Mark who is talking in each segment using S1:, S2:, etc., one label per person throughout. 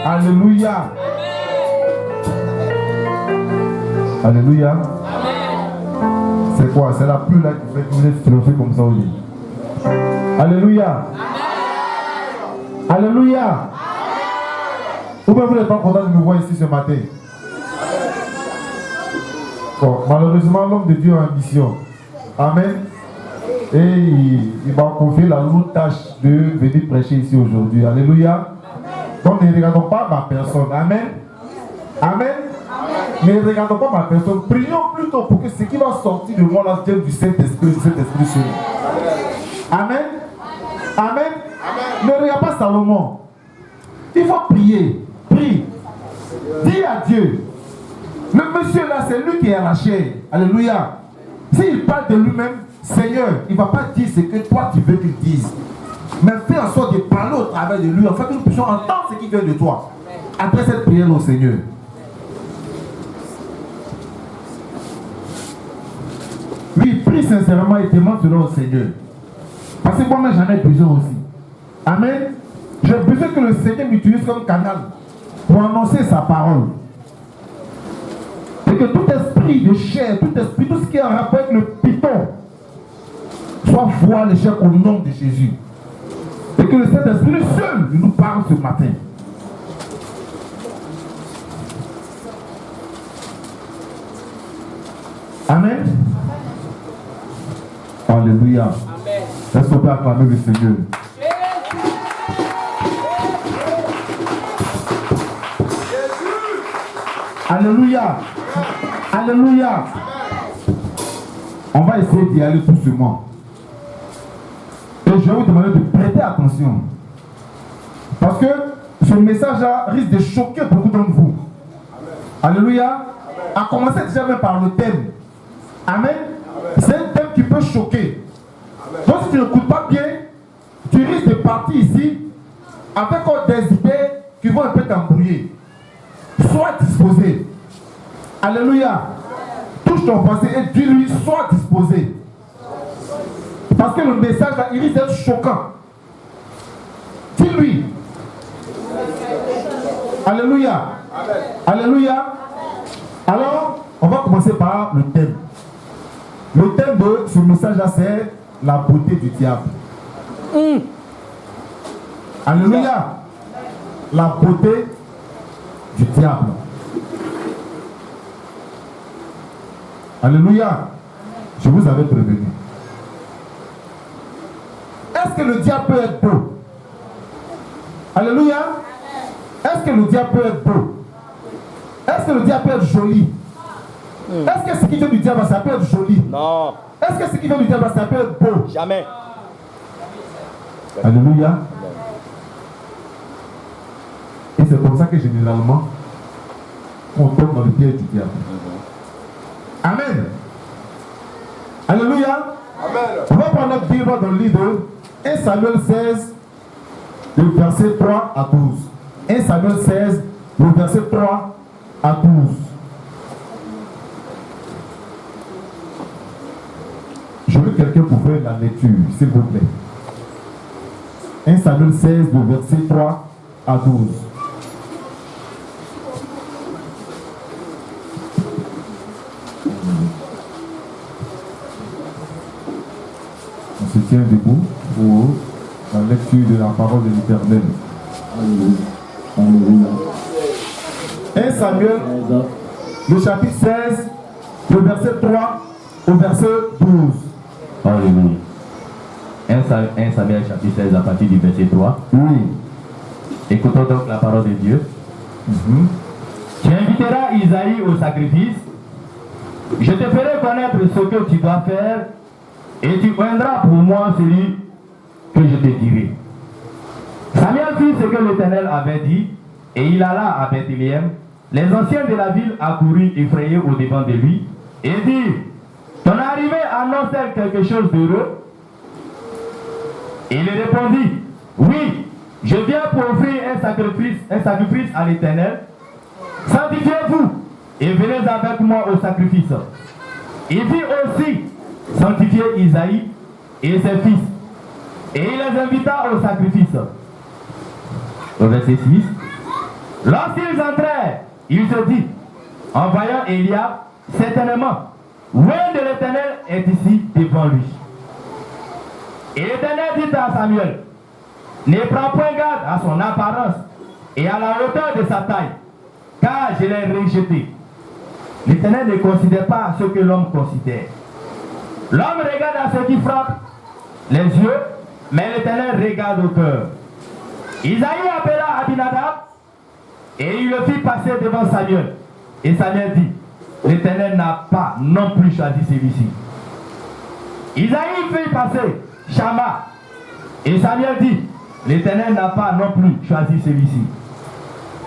S1: Alléluia. Alléluia. C'est quoi? C'est la pluie là qui fait que vous êtes philosophés comme ça au lit. Alléluia. Alléluia. Ou bien vous n'êtes pas content de me voir ici ce matin? Bon, malheureusement, l'homme de Dieu a une mission. Amen. Et il m'a confié la lourde tâche de venir prêcher ici aujourd'hui. Alléluia. Donc ne regardons pas ma personne. Amen. Amen. Ne regardons pas ma personne. Prions plutôt pour que ce qui va sortir de moi là vienne du Saint-Esprit, sur nous. Amen. Amen. Ne regarde pas Salomon. Il faut prier. Prie. Dis à Dieu. Le monsieur là, c'est lui qui est arraché. Alléluia. S'il parle de lui-même, Seigneur, il ne va pas dire ce que toi tu veux qu'il dise. Mais fais en sorte de parler au travers de lui, afin que nous puissions entendre ce qui vient de toi. Après cette prière au Seigneur. Oui, prie sincèrement et demande cela au Seigneur. Parce que moi-même j'en ai besoin aussi. Amen. J'ai besoin que le Seigneur m'utilise comme canal pour annoncer sa parole. Et que tout esprit de chair, tout esprit, tout ce qui est en rapport avec le python, soit voilé au nom de Jésus. Et que le Saint-Esprit seul nous parle ce matin. Amen. Alléluia. Est-ce qu'on peut acclamer le Seigneur? Alléluia. Alléluia. On va essayer d'y aller doucement. Et je vais vous demander de prêter attention. Parce que ce message-là risque de choquer beaucoup d'entre vous. Alléluia. À commencer déjà même par le thème. Amen. C'est un thème qui peut choquer. Donc si tu n'écoutes pas bien, tu risques de partir ici avec des idées qui vont un peu t'embrouiller. Sois disposé. Alléluia. Touche ton passé et dis-lui, sois disposé. Parce que le message là, il risque d'être choquant. Dis-lui. Alléluia. Amen. Alléluia. Alors, on va commencer par le thème. Le thème de ce message là, c'est la beauté du diable. Alléluia. La beauté du diable. Alléluia. Je vous avais prévenu. Est-ce que le diable peut être beau? Alléluia. Est-ce que le diable peut être beau? Est-ce que le diable peut être joli? Est-ce que ce qui vient du diable, ça peut être joli?
S2: Non.
S1: Est-ce que ce qui vient du diable, ça peut être beau?
S2: Jamais.
S1: Alléluia. Et c'est comme ça que généralement, on tombe dans le piège du diable. Amen. Alléluia. Amen. On va prendre notre Bible dans le livre de 1 Samuel 16, le verset 3 à 12. 1 Samuel 16, le verset 3 à 12. Je veux quelqu'un pour faire la lecture, s'il vous plaît. 1 Samuel 16, le verset 3 à 12. On se tient debout pour la lecture de la parole de l'Éternel. Alléluia. 1 Samuel, le chapitre 16, le verset 3 au verset 12.
S3: Alléluia. 1 Samuel chapitre 16 à partir du verset 3.
S1: Oui.
S3: Écoutons donc la parole de Dieu. Tu inviteras Isaïe au sacrifice. Je te ferai connaître ce que tu dois faire et tu oindras pour moi celui que je te dirai. Samuel fit ce que l'Éternel avait dit et il alla à Bethléem. Les anciens de la ville accoururent effrayés au devant de lui et dirent: ton arrivée annonce-t-elle quelque chose d'heureux? Il répondit: oui, je viens pour offrir un sacrifice à l'Éternel. Sanctifiez-vous et venez avec moi au sacrifice. Il fit aussi sanctifier Isaïe et ses fils, et il les invita au sacrifice. Au verset 6. Lorsqu'ils entrèrent, il se dit, en voyant Eliab, certainement, l'oeil de l'Éternel est ici devant lui. Et l'Éternel dit à Samuel, ne prends point garde à son apparence et à la hauteur de sa taille, car je l'ai rejeté. L'Éternel ne considère pas ce que l'homme considère. L'homme regarde à ce qui frappe les yeux, mais l'Éternel regarde au cœur. Isaïe appela Abinadab et il le fit passer devant Samuel. Et Samuel dit, l'Éternel n'a pas non plus choisi celui-ci. Isaïe fit passer Shama. Et Samuel dit, l'Éternel n'a pas non plus choisi celui-ci.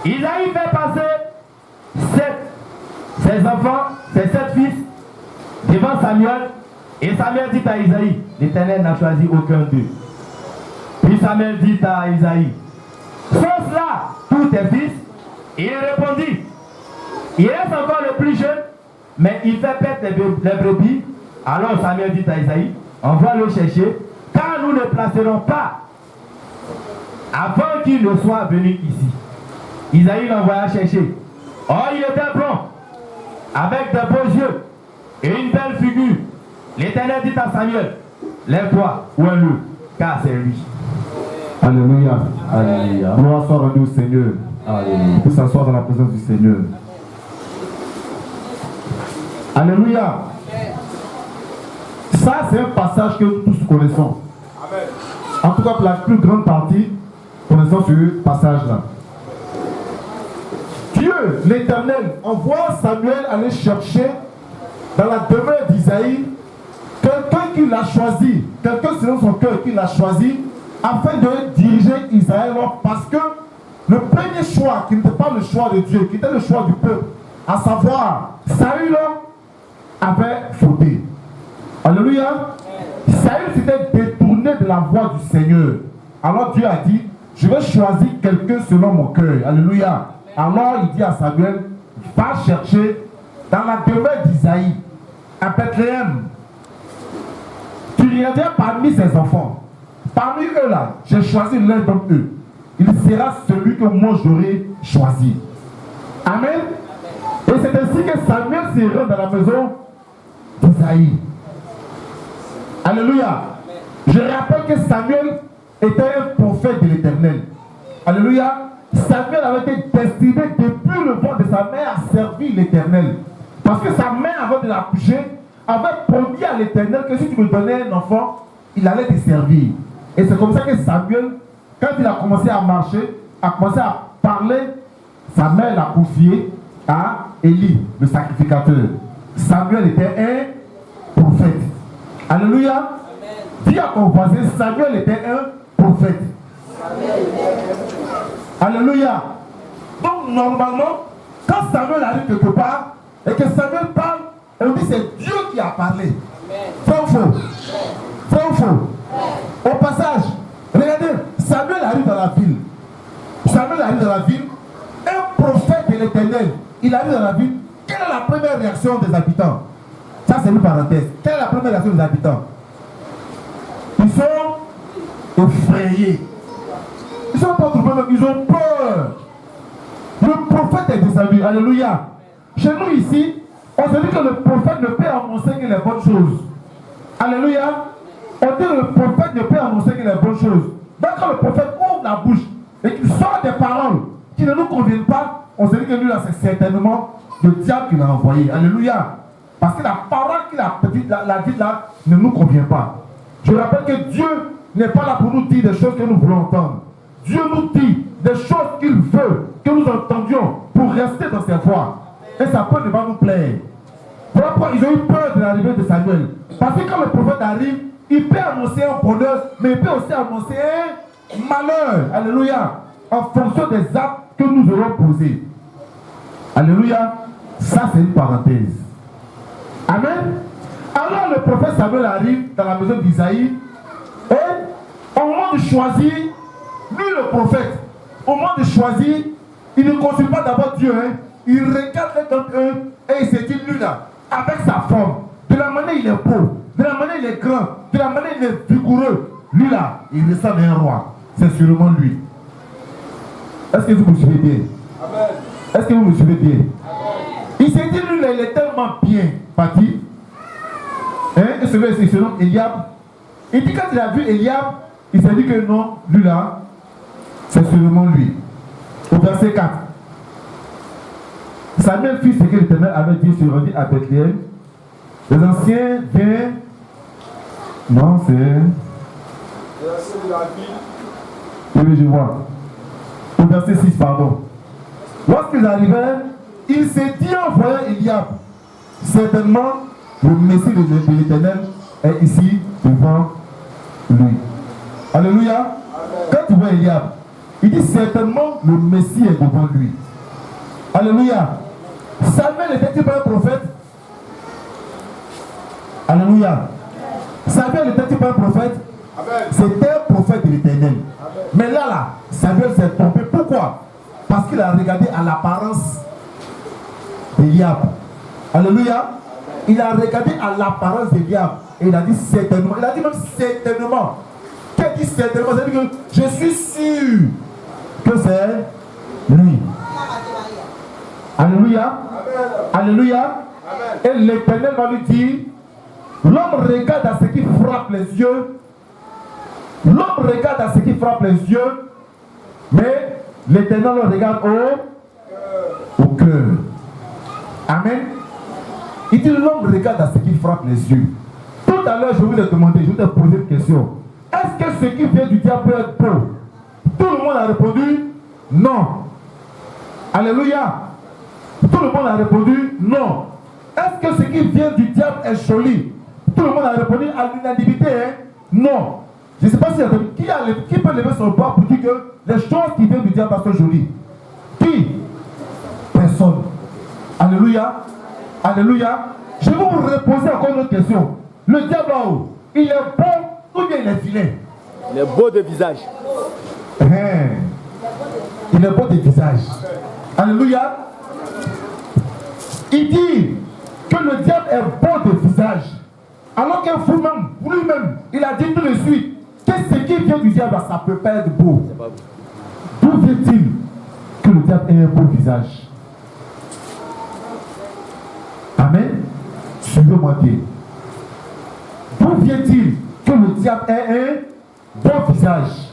S3: Isaïe fait passer ses enfants, ses 7 fils, devant Samuel. Et Samuel dit à Isaïe, l'Éternel n'a choisi aucun d'eux. Puis Samuel dit à Isaïe, sont cela tous tes fils? Et il répondit, il reste encore le plus jeune, mais il fait perdre les brebis. Alors Samuel dit à Isaïe, on va le chercher, car nous ne placerons pas avant qu'il ne soit venu ici. Isaïe l'envoya chercher. Or il était blond, avec de beaux yeux et une belle figure. L'Éternel dit à Samuel, lève-toi, ouin-le, car c'est lui.
S1: Alléluia.
S3: Alléluia.
S1: Gloire soit rendue au Seigneur.
S3: Alléluia.
S1: Pour s'asseoir dans la présence du Seigneur. Alléluia. Ça, c'est un passage que nous tous connaissons. Amen. En tout cas, pour la plus grande partie, connaissons ce passage-là. Dieu, l'Éternel, envoie Samuel aller chercher dans la demeure d'Isaïe quelqu'un qui l'a choisi, quelqu'un selon son cœur qui l'a choisi, afin de diriger Israël, parce que le premier choix, qui n'était pas le choix de Dieu, qui était le choix du peuple, à savoir Saül, avait fauté. Alléluia. Saül s'était détourné de la voie du Seigneur. Alors Dieu a dit, je vais choisir quelqu'un selon mon cœur. Alléluia. Alors il dit à Samuel, va chercher dans la demeure d'Isaïe, à Bethléem. Tu regarderas parmi ses enfants. Parmi eux là, j'ai choisi l'un d'entre eux. Il sera celui que moi j'aurai choisi. Amen. Et c'est ainsi que Samuel se rend dans la maison d'Isaïe. Alléluia. Je rappelle que Samuel était un prophète de l'Éternel. Alléluia. Samuel avait été destiné depuis le ventre de sa mère à servir l'Éternel. Parce que sa mère, avant de l'accoucher, avait promis à l'Éternel que si tu me donnais un enfant, il allait te servir. Et c'est comme ça que Samuel, quand il a commencé à marcher, a commencé à parler, sa mère l'a confié à Élie, le sacrificateur. Samuel était un prophète. Alléluia. Amen. Dis à ton voisin, Samuel était un prophète. Alléluia. Donc normalement, quand Samuel arrive quelque part, et que Samuel parle, on dit c'est Dieu qui a parlé. Vrai ou faux? Vrai ou faux? Au passage, regardez, Samuel arrive dans la ville. Samuel arrive dans la ville, un prophète de l'Éternel, il arrive dans la ville. Quelle est la première réaction des habitants? Ça c'est une parenthèse. Quelle est la première réaction des habitants? Ils sont effrayés. Ils sont pas trouvés, ils ont peur. Le prophète est descendu. Alléluia. Chez nous ici, on se dit que le prophète ne peut annoncer que les bonnes choses. Alléluia. On dit que le prophète ne peut annoncer que les bonnes choses. Donc quand le prophète ouvre la bouche et qu'il sort des paroles qui ne nous conviennent pas, on se dit que lui là c'est certainement le diable qui l'a envoyé. Alléluia. Parce que la parole qu'il a dit là ne nous convient pas. Je rappelle que Dieu n'est pas là pour nous dire des choses que nous voulons entendre. Dieu nous dit des choses qu'il veut que nous entendions pour rester dans ses voies. Et ça peut ne pas nous plaire. Voilà pourquoi ils ont eu peur de l'arrivée de Samuel. Parce que quand le prophète arrive, il peut annoncer un bonheur, mais il peut aussi annoncer un malheur. Alléluia. En fonction des actes que nous aurons posés. Alléluia. Ça, c'est une parenthèse. Amen. Alors le prophète Samuel arrive dans la maison d'Isaïe et au moment de choisir, lui le prophète, au moment de choisir, il ne consulte pas d'abord Dieu. Il regarde les d'entre eux et il se dit, lui là, avec sa forme, de la manière il est beau, de la manière il est grand, de la manière il est vigoureux, lui là, il ressemble à un roi. C'est sûrement lui. Est-ce que vous me suivez bien? Est-ce que vous me suivez bien? Il s'est dit, lui, il est tellement bien parti. Hein? Et ce gars, il se nomme Eliab. Il dit, quand il a vu Eliab, il s'est dit que non, lui là, c'est seulement lui. Au verset 4. Samuel fit ce que l'Éternel avait dit, se rendit à Bethléem. Les anciens viennent. Non, c'est.
S2: Les anciens de la ville.
S1: Oui, je vois. Au verset 6, pardon. Lorsqu'ils arrivèrent, il s'est dit en voyant Eliab, certainement le Messie de l'Éternel est ici devant lui. Alléluia. Amen. Quand tu vois Eliab, il dit certainement le Messie est devant lui. Alléluia. Samuel était-il pas un prophète? Alléluia. Samuel n'était-il pas un prophète? C'était un prophète de l'Éternel. Mais là, Samuel s'est trompé. Pourquoi? Parce qu'il a regardé à l'apparence d'Eliab. Alléluia. Il a regardé à l'apparence d'Eliab. Et il a dit certainement. Il a dit même certainement. Qu'est-ce qu'il dit certainement? C'est-à-dire que je suis sûr que c'est lui. Alléluia. Alléluia. Et l'Éternel va lui dire, l'homme regarde à ce qui frappe les yeux. L'homme regarde à ce qui frappe les yeux. Mais l'Éternel le regarde au cœur. Amen. Il dit l'homme regarde à ce qui frappe les yeux. Tout à l'heure, je vous ai demandé, je vous ai posé une question. Est-ce que ce qui vient du diable peut être beau? Tout le monde a répondu non. Alléluia. Tout le monde a répondu non. Est-ce que ce qui vient du diable est joli? Tout le monde a répondu à l'unanimité, hein? Non. Je ne sais pas qui peut lever son bras pour dire que les choses qui viennent du diable sont jolies. Qui? Personne. Alléluia. Alléluia. Je vais vous reposer encore une autre question. Le diable là-haut, il est bon ou bien il est vilain?
S2: Il est beau de visage.
S1: Il est beau de visage. Alléluia. Il dit que le diable est beau de visage. Alors que vous-même, lui-même, il a dit tout de suite que ce qui vient du diable, ça ne peut pas être beau. D'où vient-il que le diable ait un beau visage? Amen. Suivez-moi bien. D'où vient-il que le diable ait un beau visage?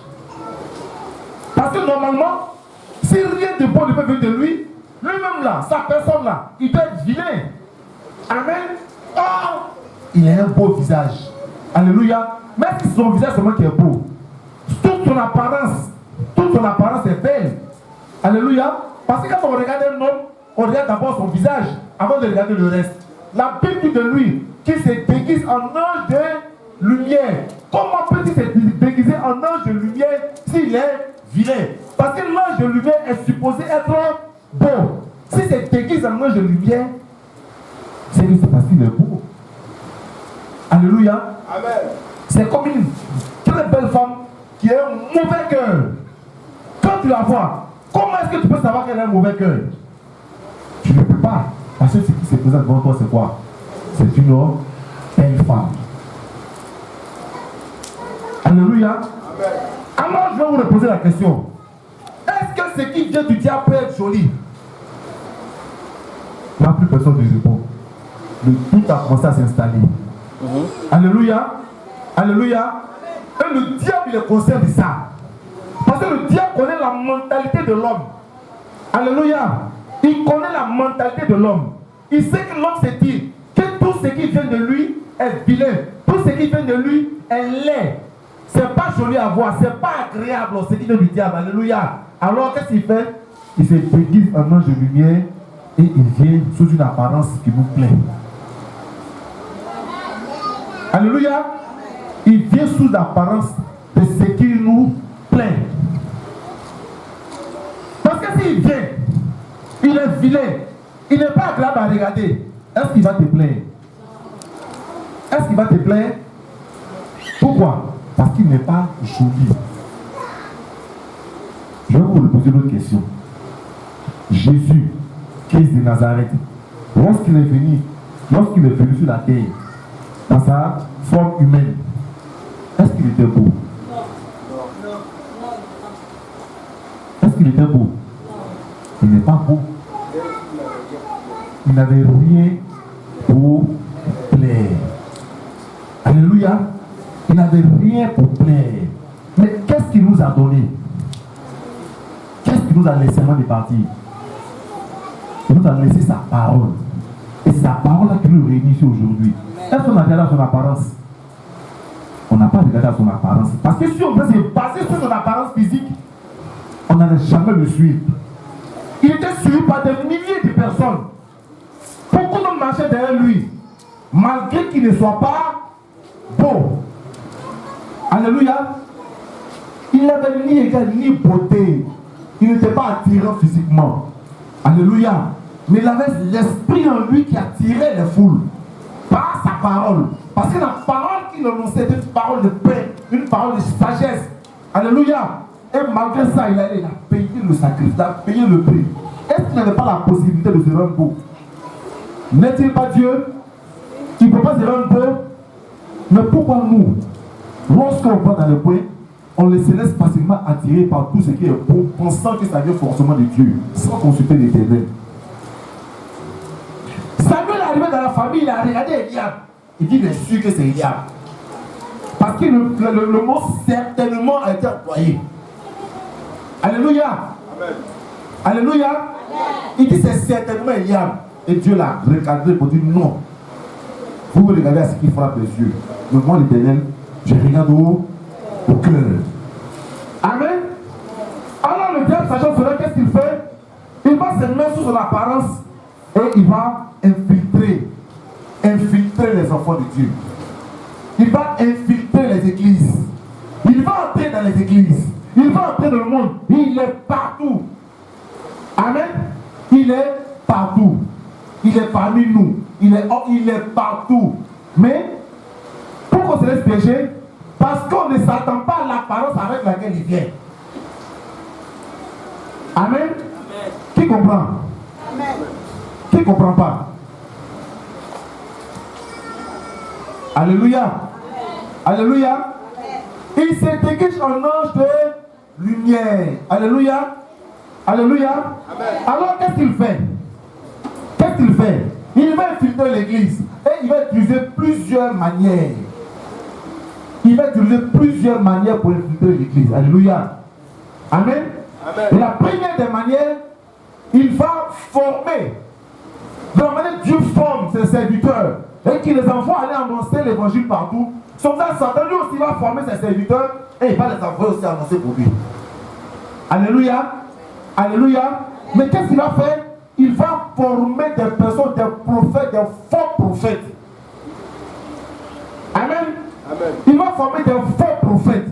S1: Parce que normalement, si rien de bon ne peut venir de lui, lui-même là, sa personne là, il doit être vilain. Amen. Oh, il a un beau visage. Alléluia. Mais est-ce que c'est son visage seulement qui est beau? Toute son apparence est belle. Alléluia. Parce que quand on regarde un homme, on regarde d'abord son visage avant de regarder le reste. La Bible dit de lui qu'il se déguise en ange de lumière. Comment peut-il se déguiser en ange de lumière s'il est vilain? Parce que l'ange de lumière est supposé être beau. Si c'est déguisé en ange de lumière, c'est parce qu'il est beau. Alléluia.
S2: Amen.
S1: C'est comme une très belle femme qui a un mauvais cœur. Quand tu la vois, comment est-ce que tu peux savoir qu'elle a un mauvais cœur? Tu ne peux pas. Parce que ce qui se présente devant toi, c'est quoi? C'est une belle femme. Alléluia.
S2: Amen.
S1: Alors je vais vous reposer la question. Est-ce que ce qui vient du diable peut être joli? Là, plus personne ne répond. Tout a commencé à s'installer. Alléluia. Alléluia. Et le diable, il est conscient de ça. Parce que le diable connaît la mentalité de l'homme. Alléluia. Il connaît la mentalité de l'homme. Il sait que l'homme se dit que tout ce qui vient de lui est vilain. Tout ce qui vient de lui est laid. C'est pas joli à voir. C'est pas agréable ce qui vient du diable. Alléluia. Alors qu'est-ce qu'il fait? Il se déguise en ange de lumière et il vient sous une apparence qui nous plaît. Alléluia. Il vient sous l'apparence de ce qui nous plaît. Parce que s'il vient, il est vilain, il n'est pas agréable à regarder, est-ce qu'il va te plaire? Est-ce qu'il va te plaire? Pourquoi? Parce qu'il n'est pas joli. Je vais vous poser une autre question. Jésus, Christ de Nazareth, lorsqu'il est venu sur la terre, dans sa forme humaine, est-ce qu'il était beau? Est-ce qu'il était beau? Il n'est pas beau. il n'avait rien pour plaire. Alléluia. Il n'avait rien pour plaire. Mais qu'est-ce qu'il nous a donné? Qu'est-ce qu'il nous a laissé avant de partir? Il nous a laissé sa parole. Et c'est sa parole qui nous réunit ici aujourd'hui. Est-ce qu'on a regardé à son apparence? On n'a pas regardé à son apparence. Parce que si on veut se baser sur son apparence physique, on n'allait jamais le suivre. Il était suivi par des milliers de personnes. Beaucoup d'hommes marchaient derrière lui, malgré qu'il ne soit pas beau. Alléluia. Il n'avait ni égale ni beauté. Il n'était pas attirant physiquement. Alléluia. Mais il avait l'esprit en lui qui attirait les foules par sa parole. Parce que la parole qu'il annonçait était une parole de paix, une parole de sagesse. Alléluia. Et malgré ça, il a payé le sacrifice, il a payé le prix. Est-ce qu'il n'avait pas la possibilité de se rendre beau? N'est-il pas Dieu? Il ne peut pas se rendre beau. Mais pourquoi nous, lorsqu'on va dans le coin, on les laisse facilement attirer par tout ce qui est beau, pensant que ça vient forcément de Dieu, sans consulter l'Éternel? Samuel est arrivé dans la famille, il a regardé Eliab. Il dit, il est sûr que c'est Eliab. Parce que le mot certainement a été employé. Alléluia. Amen. Alléluia. Amen. Il dit, c'est certainement Eliab. Et Dieu l'a recadré pour dire non. Vous regardez à ce qui frappe les yeux. Mais moi, l'Éternel, je regarde au cœur. Amen. Alors le diable, sachant cela, qu'est-ce qu'il fait? Il va se mettre sous son apparence et il va infiltrer les enfants de Dieu. Il va infiltrer les églises. Il va entrer dans les églises. Il va entrer dans le monde. Il est partout. Amen. Il est partout. Il est parmi nous. Il est partout. Mais pourquoi on se laisse piéger? Parce qu'on ne s'attend pas à l'apparence avec laquelle il vient. Amen. Amen. Qui comprend? Amen. Qui ne comprend pas? Alléluia. Amen. Alléluia. Amen. Il se dégage en ange de lumière. Alléluia. Alléluia. Amen. Alors qu'est-ce qu'il fait? Qu'est-ce qu'il fait? Il va infiltrer l'église et il va utiliser plusieurs manières. Il va utiliser plusieurs manières pour infiltrer l'église. Alléluia. Amen. Amen. Et la première des manières, il va former. De la manière Dieu forme ses serviteurs et qu'il les envoie aller annoncer l'évangile partout. Son frère Satan lui aussi va former ses serviteurs et il va les envoyer aussi annoncer pour lui. Alléluia. Alléluia. Mais qu'est-ce qu'il va faire? Il va former des personnes, des prophètes, des faux prophètes. Amen. Amen. Il va former des faux prophètes.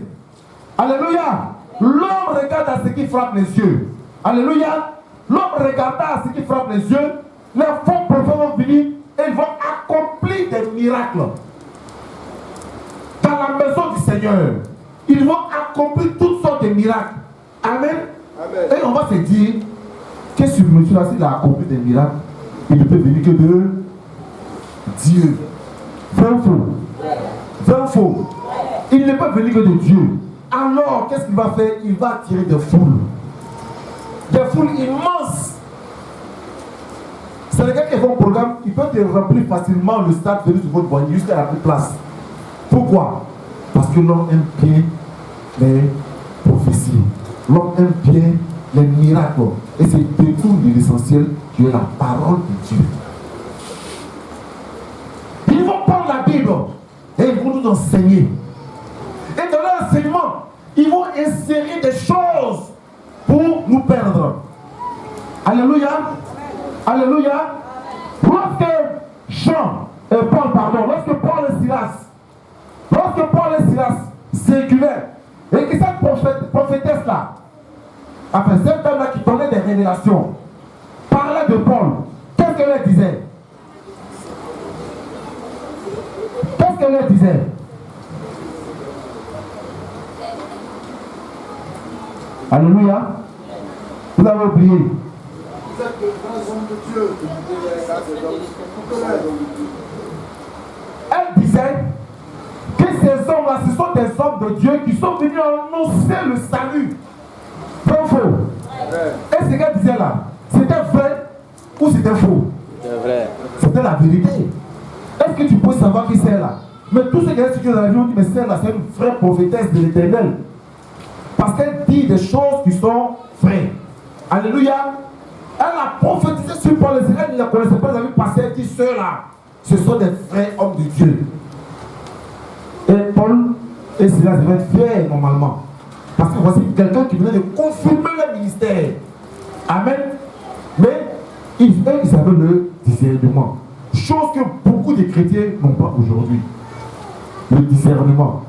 S1: Alléluia. L'homme regarde à ce qui frappe les yeux. Alléluia. L'homme regarda à ce qui frappe les yeux. Les faux prophètes vont venir et ils vont accomplir des miracles. Dans la maison du Seigneur, ils vont accomplir toutes sortes de miracles. Amen. Amen. Et on va se dire que ce monsieur-là, s'il a accompli des miracles, il ne peut venir que de Dieu. Vrai faux. Vrai faux. Il ne peut venir que de Dieu. Alors, qu'est-ce qu'il va faire? Il va attirer des foules. Des foules immenses. C'est le gars qui fait un programme, il peut te remplir facilement le stade de votre voiture jusqu'à la plus place. Pourquoi? Parce que l'homme aime bien les prophéties. L'homme aime bien les miracles. Et c'est tout l'essentiel qui est la parole de Dieu. Ils vont prendre la Bible et ils vont nous enseigner. Et dans leur enseignement, ils vont insérer des choses pour nous perdre. Alléluia. Alléluia. Lorsque lorsque Paul et Silas circulaient et que cette prophétesse-là, enfin cette dame-là qui donnait des révélations, parlait de Paul, qu'est-ce qu'elle leur disait? Qu'est-ce qu'elle leur disait? Alléluia. Vous avez oublié. Vous êtes de grands hommes de Dieu. Elle disait que ces hommes-là, ce sont des hommes de Dieu qui sont venus annoncer le salut. Vrai ou faux? Et ce qu'elle disait là, c'était vrai ou c'était faux?
S2: C'est vrai.
S1: C'était la vérité. Est-ce que tu peux savoir qui c'est là? Mais tout ce qui est situé dans la vie, on dit, mais celle là, c'est une vraie prophétesse de l'Éternel. Parce qu'elle dit des choses qui sont vraies. Alléluia. Elle a prophétisé sur Paul et Silas, elle ne la connaissait pas, elle avait passé, elle dit, ceux-là, ce sont des vrais hommes de Dieu. Et Paul et Silas devaient être fiers normalement. Parce que voici quelqu'un qui venait de confirmer le ministère. Amen. Mais ils avaient le discernement. Chose que beaucoup de chrétiens n'ont pas aujourd'hui. Le discernement.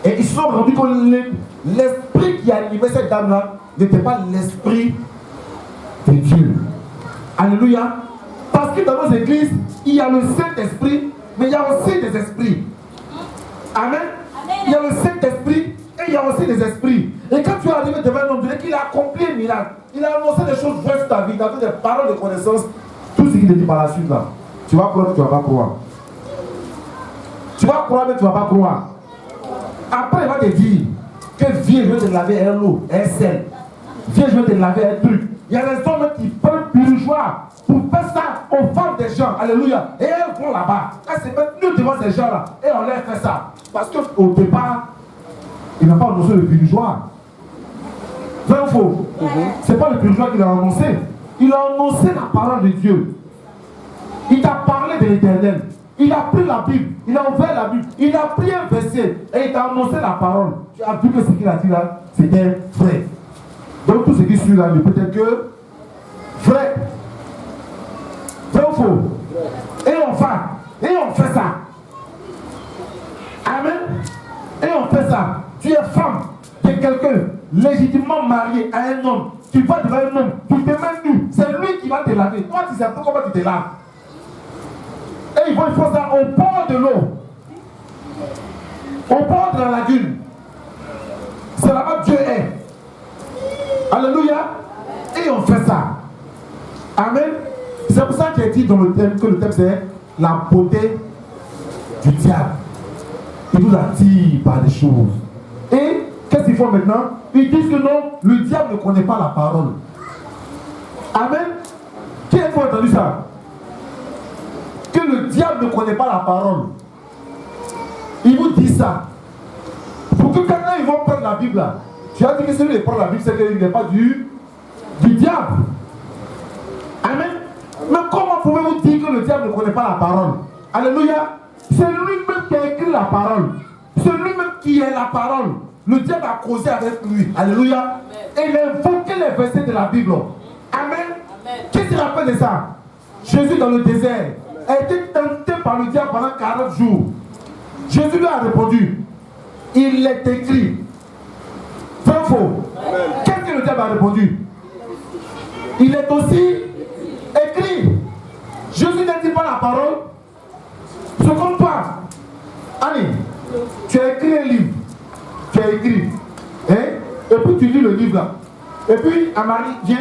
S1: Et ils se sont rendus compte que l'esprit qui animait cette dame-là n'était pas l'esprit de Dieu. Alléluia. Parce que dans nos églises, il y a le Saint-Esprit, mais il y a aussi des esprits. Amen. Il y a le Saint-Esprit et il y a aussi des esprits. Et quand tu es arrivé devant un homme de Dieu, qu'il a accompli un miracle, il a annoncé des choses vraies sur ta vie, il a fait des paroles de connaissance, tout ce qu'il te dit par la suite là, tu vas croire, tu ne vas pas croire. Tu vas croire, mais tu ne vas pas croire. Après, il va te dire que viens, je vais te laver un lot, un sel. Viens, je vais te laver un truc. Il y a des hommes qui prennent bourgeois pour faire ça aux femmes des gens. Alléluia. Et elles vont là-bas. Elles se mettent nous devant ces gens-là. Et on leur fait ça. Parce qu'au départ, il n'a pas annoncé le bourgeois. Vrai ou faux? Ce n'est pas le bourgeois qui l'a annoncé. Il a annoncé la parole de Dieu. Il t'a parlé de l'Éternel. Il a pris la Bible, il a ouvert la Bible, il a pris un verset et il t'a annoncé la parole. Tu as vu que ce qu'il a dit là, c'était vrai. Donc tout ce qui suit là ne peut être que vrai. Vrai ou faux? Et on fait ça. Amen. Et on fait ça. Tu es femme de quelqu'un légitimement marié à un homme. Tu vas devant un homme, tu te mets nu. C'est lui qui va te laver. Toi, tu sais pas comment tu te laves. Et ils vont faire ça au bord de l'eau. Au bord de la lagune. C'est là-bas que Dieu est. Alléluia. Et on fait ça. Amen. C'est pour ça qu'il est dit dans le thème que le thème c'est la beauté du diable. Il nous attire par des choses. Et qu'est-ce qu'ils font maintenant? Ils disent que non, le diable ne connaît pas la parole. Amen. Qui a entendu ça? Que le diable ne connaît pas la parole. Il vous dit ça. Pour que quand ils vont prendre la Bible là, tu as dit que celui qui prend la Bible, c'est qu'il n'est pas du diable. Amen. Mais comment pouvez-vous dire que le diable ne connaît pas la parole? Alléluia. C'est lui-même qui a écrit la parole. C'est lui-même qui est la parole. Le diable a causé avec lui. Alléluia. Et il a invoqué les versets de la Bible. Amen. Qui se rappelle de ça? Jésus dans le désert a été tenté par le diable pendant 40 jours. Jésus lui a répondu, il est écrit. Vrai ou faux? Qu'est-ce que le diable a répondu? Il est aussi écrit. Jésus n'a dit pas la parole. Je comprends pas. Allez, tu as écrit un livre. Tu as écrit. Hein? Et puis tu lis le livre là. Et puis Amari vient.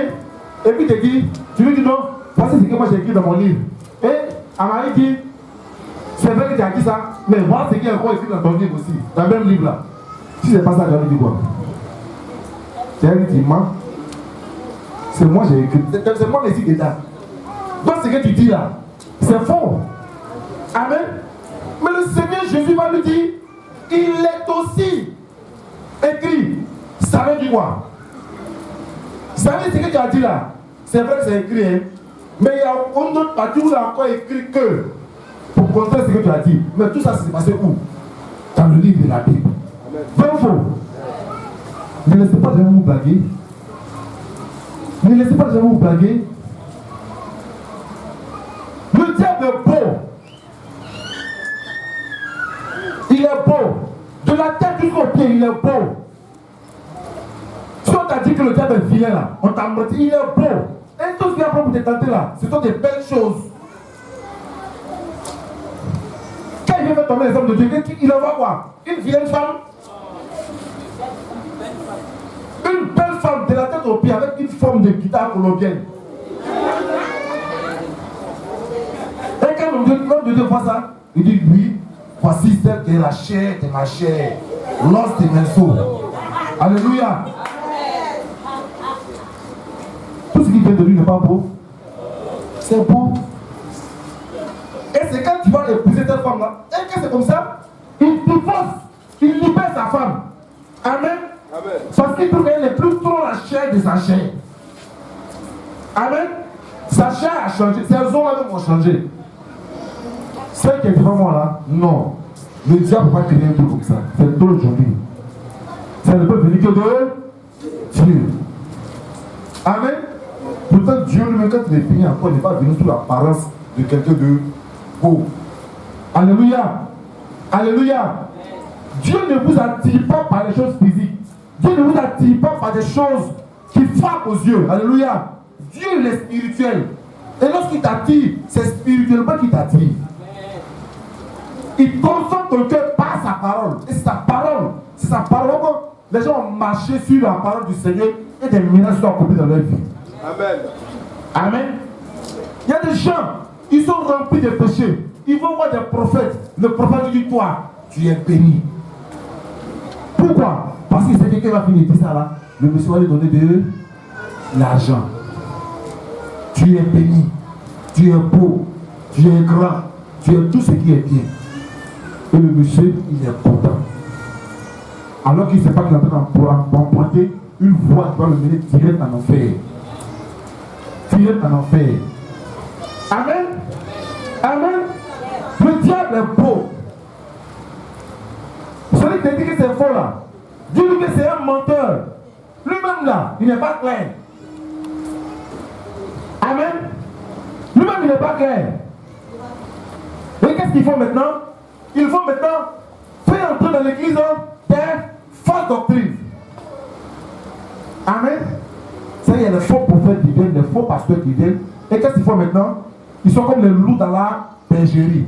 S1: Et puis te dit, tu lui dis non, voici ce que moi j'ai écrit dans mon livre. Et Amari dit, c'est vrai que tu as dit ça, mais voilà ce qui est encore écrit dans ton livre aussi, dans le même livre là. Si c'est pas ça, j'avais dit quoi? C'est un qui ment. C'est moi j'ai écrit. C'est moi qui ai dedans. Donc ce que tu dis là, c'est faux. Amen. Mais le Seigneur Jésus va lui dire, il est aussi écrit. Ça veut dire quoi? Ça veut dire ce que tu as dit là. C'est vrai que c'est écrit, hein? Mais il y a une autre partie où il a encore écrit que pour contrer ce que tu as dit. Mais tout ça s'est passé où? Dans le livre de la Bible. Vrai ou faux? Ne laissez pas jamais vous blaguer. Ne laissez pas jamais vous blaguer. Le diable est beau. Il est beau. De la tête jusqu'au pied, il est beau. Si on t'a dit que le diable est vilain là, on t'a menti, il est beau. Et tout ce qu'il y a pour te tenter là, ce sont des belles choses. Quand il vient faire tomber les hommes de Dieu, il en va voir une vilaine femme. Une belle femme de la tête au pied avec une forme de guitare colombienne. Et quand l'homme de Dieu voit ça, il dit oui, voici celle qui est la chair de ma chair, l'os de mes os. Alléluia. Tout ce qui vient de lui n'est pas beau. C'est beau. Et c'est quand tu vas épouser cette femme-là, et que c'est comme ça, il divorce, il libère sa femme. Amen.
S2: Amen.
S1: Parce qu'il trouve qu'elle n'est plus trop la chair de sa chair. Amen. Sa chair a changé. Ces hommes-là vont changer. Celle qui est devant moi là, non. Le diable va créer un truc comme ça. C'est trop joli. Ça ne peut venir que de Dieu. Amen. Pourtant, Dieu lui-même, quand il est fini encore, il n'est pas venu sous l'apparence de quelqu'un de beau. Alléluia. Alléluia. Dieu ne vous attire pas par les choses physiques. Dieu ne vous attire pas par des choses qui frappent aux yeux. Alléluia. Dieu, il est spirituel. Et lorsqu'il t'attire, c'est spirituellement qu'il t'attire. Il transforme ton cœur par sa parole. Et c'est sa parole. C'est sa parole. Les gens ont marché sur la parole du Seigneur et des miracles sont accomplis dans leur vie.
S2: Amen.
S1: Amen. Il y a des gens, ils sont remplis de péchés. Ils vont voir des prophètes. Le prophète dit, toi, tu es béni. Pourquoi? Parce que c'est quelqu'un qui va finir ça là. Le monsieur va lui donner de l'argent. Tu es béni. Tu es beau. Tu es grand. Tu es tout ce qui est bien. Et le monsieur, il est content. Alors qu'il ne sait pas qu'il est en train d'emprunter une voie qui va le mener direct en enfer. Direct en enfer. Amen. Amen. Le diable est beau. Celui qui te dit que c'est faux là, dis-lui que c'est un menteur. Lui-même là, il n'est pas clair. Amen. Lui-même, il n'est pas clair. Et qu'est-ce qu'ils font maintenant? Ils vont maintenant faire entrer dans l'église des fausses doctrines. Amen. Ça, il y a les faux prophètes qui viennent, les faux pasteurs qui viennent. Et qu'est-ce qu'ils font maintenant? Ils sont comme les loups dans la bergerie.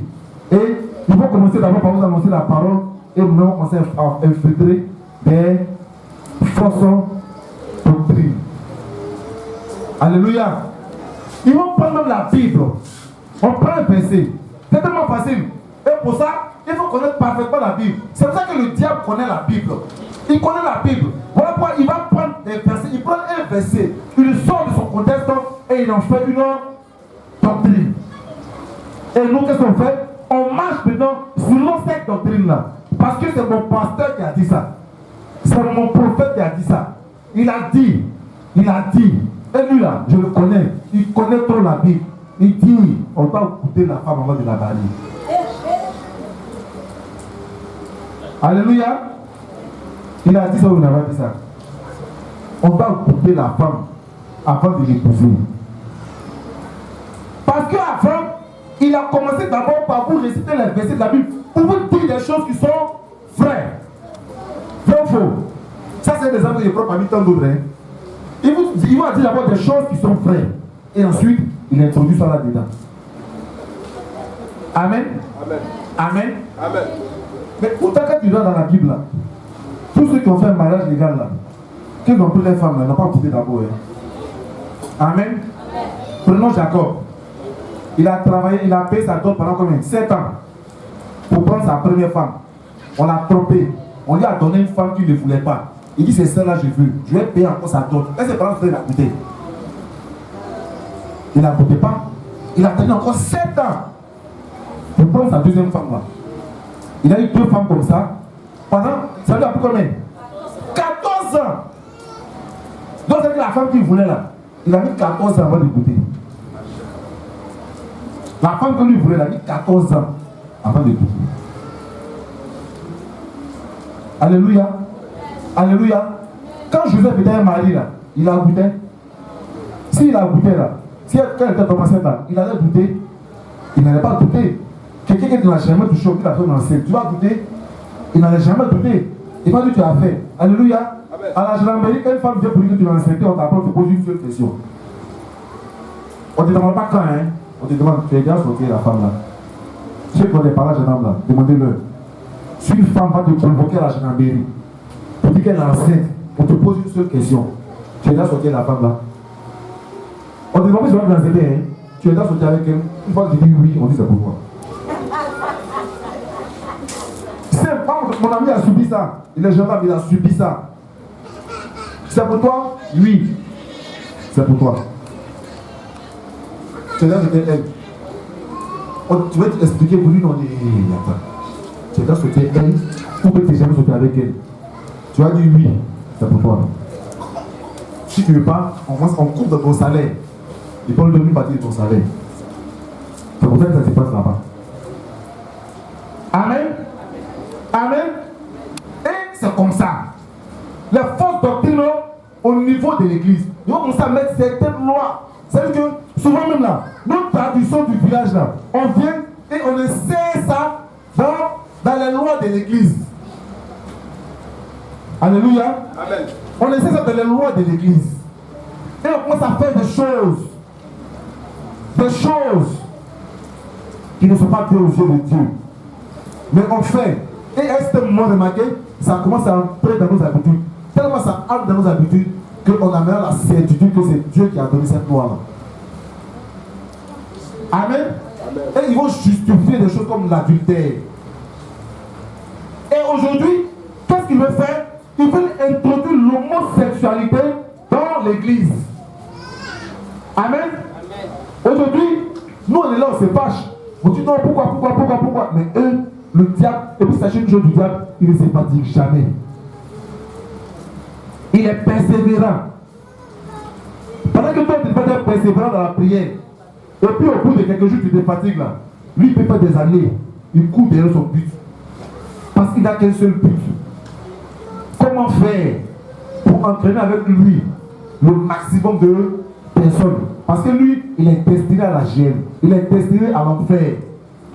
S1: Et ils vont commencer d'abord par vous annoncer la parole. Et nous allons commencer à infiltrer des fausses doctrines. Alléluia. Ils vont prendre même la Bible. On prend un verset. C'est tellement facile. Et pour ça, il faut connaître parfaitement la Bible. C'est pour ça que le diable connaît la Bible. Il connaît la Bible. Voilà pourquoi il va prendre des versets. Il prend un verset, il sort de son contexte et il en fait une doctrine. Et nous, qu'est-ce qu'on fait? On marche maintenant selon cette doctrine-là. Parce que c'est mon pasteur qui a dit ça. C'est mon prophète qui a dit ça. Il a dit. Il a dit. Et lui là, je le connais. Il connaît trop la Bible. Il dit, on va écouter la femme avant de la bannir. Alléluia. Il a dit ça ou il n'a pas dit ça? On va écouter la femme avant de l'épouser. Parce qu'avant, il a commencé d'abord par vous réciter les versets de la Bible pour vous dire des choses qui sont vraies. Vrai ou faux? Ça, c'est des exemples que je prends parmi tant d'autres. Hein. Il va dire d'abord des choses qui sont vraies. Et ensuite, il introduit ça là-dedans. Amen.
S2: Amen.
S1: Amen.
S2: Amen.
S1: Mais autant que tu vas dans la Bible, là, tous ceux qui ont fait un mariage légal, là, qui ont pris les femmes, là, n'ont pas écouté d'abord. Hein. Amen. Amen. Prenons Jacob. Il a travaillé, il a payé sa dot pendant combien? 7 ans. Pour prendre sa première femme. On l'a trompé. On lui a donné une femme qu'il ne voulait pas. Il dit, c'est celle-là que je veux. Je vais payer encore sa dot. Et c'est pendant ce qu'il a goûté. Il n'a goûté pas. Il a tenu encore 7 ans pour prendre sa deuxième femme là. Il a eu 2 femmes comme ça. Pendant, ça lui a pris combien? 14 ans. Donc c'est la femme qu'il voulait là. Il a mis 14 ans avant de goûter. La femme que lui voulait, il a mis 14 ans avant de goûter. Alléluia. Alléluia. Quand Joseph était un mari là, il a goûté. S'il a goûté là, si elle était tombée enceinte là, il allait goûter. Il n'allait pas goûter. Quelqu'un qui n'a jamais touché, qui l'a fait enceinte, tu vas goûter. Il n'allait jamais goûter. Il va dire tu as fait. Alléluia. Amen. À la gendarmerie, quand une femme vient pour dire que tu l'as enceinte, on t'apprend, tu poses une seule question. On ne te demande pas quand, hein. On te demande, tu es déjà sorti la femme là. Ceux qui ont des parents gendarmes là, demandez-leur. Si une femme va te convoquer à la gendarmerie, pour dire qu'elle est enceinte, on te pose une seule question. Tu es déjà sorti la femme là. On te demande si tu vas te l'enceinte, hein. Tu es déjà sorti avec elle. Une fois que tu dis oui, on dit c'est pourquoi. Mon ami a subi ça. Il est gendarme, il a subi ça. C'est pour toi? Oui. C'est pour toi. Tu regardes c'était elle. Tu vas t'expliquer pour lui, non, attends. Tu regardes c'était elle, ou que tu n'es jamais sauté avec elle. Tu vas dire oui, c'est pour toi. Si tu ne veux pas, on coupe dans ton salaire. Il peut donner une partie de ton salaire. C'est pour ça que ça se passe là-bas. Amen. Amen. Et c'est comme ça. Les fausses doctrines au niveau de l'église, ils vont commencer à mettre certaines lois. C'est-à-dire que souvent même là, notre tradition du village là, on vient et on essaie ça dans les lois de l'église. Alléluia.
S2: Amen.
S1: On essaie ça dans les lois de l'église. Et on commence à faire des choses qui ne sont pas bien aux yeux de Dieu. Mais on fait. Et à ce moment remarqué, ça commence à entrer dans nos habitudes. Tellement ça entre dans nos habitudes qu'on a maintenant la certitude que c'est Dieu qui a donné cette loi-là. Amen. Amen. Et ils vont justifier des choses comme l'adultère. Et aujourd'hui, qu'est-ce qu'ils veulent faire? Ils veulent introduire l'homosexualité dans l'église. Amen. Amen. Aujourd'hui, nous on est là, on se fâche. On dit non, pourquoi? Mais eux, le diable, et puis sachez une chose du diable, il ne se fatigue jamais. Il est persévérant. Pendant que toi tu peux être persévérant dans la prière, et puis au bout de quelques jours tu te fatigues là, lui il peut faire des années, il court derrière son but. Parce qu'il n'a qu'un seul but. Comment faire pour entraîner avec lui le maximum de personnes? Parce que lui, il est destiné à la gêne, il est destiné à l'enfer.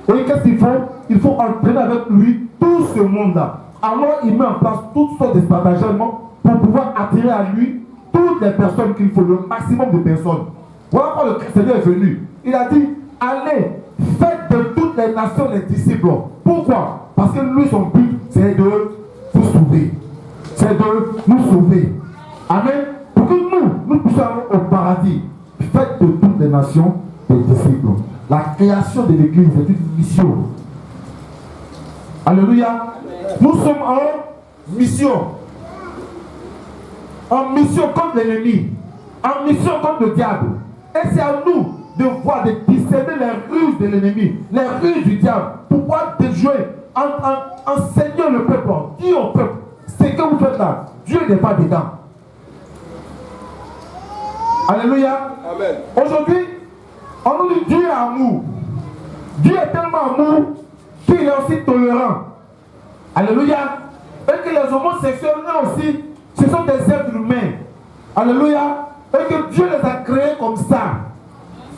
S1: Et qu'est-ce qu'il faut? Il faut entraîner avec lui tout ce monde-là. Alors il met en place toutes sortes de stratagèmes pour pouvoir attirer à lui toutes les personnes qu'il faut, le maximum de personnes. Voilà quand le Seigneur est venu. Il a dit, allez, faites de toutes les nations les disciples. Pourquoi? Parce que lui, son but, c'est de vous sauver. C'est de nous sauver. Amen. Pour que nous puissions aller au paradis. Faites de toutes les nations des disciples. La création de l'église est une mission. Alléluia. Nous sommes en mission. En mission contre l'ennemi. En mission contre le diable. Et c'est à nous de voir, de discerner les ruses de l'ennemi, les ruses du diable, pour pouvoir déjouer, enseigner le peuple, dire au peuple, ce que vous faites là, Dieu n'est pas dedans. Alléluia.
S2: Amen.
S1: Aujourd'hui, on nous dit Dieu est amour. Dieu est tellement amour qu'il est aussi tolérant. Alléluia. Et que les homosexuels, eux aussi, ce sont des êtres humains. Alléluia. Et que Dieu les a créés comme ça.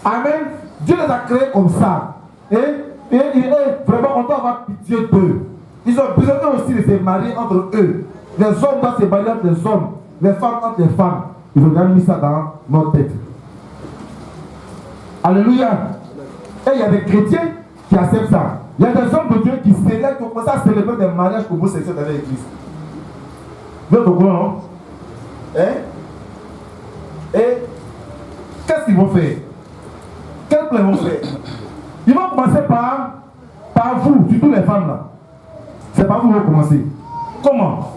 S1: Amen. Dieu les a créés comme ça. Et vraiment, on doit avoir pitié d'eux. Ils ont besoin eux aussi de se marier entre eux. Les hommes doivent se marier entre les hommes. Les femmes entre les femmes. Ils ont déjà mis ça dans notre tête. Alléluia. Et il y a des chrétiens qui acceptent ça. Il y a des hommes de Dieu qui célèbrent, qui commencent à célébrer des mariages homosexuels dans l'église. Vous êtes au courant, hein? Et qu'est-ce qu'ils vont faire? Quel plan ils vont faire? Ils vont commencer par vous, surtout les femmes là. C'est par vous qu'ils vont commencer. Comment?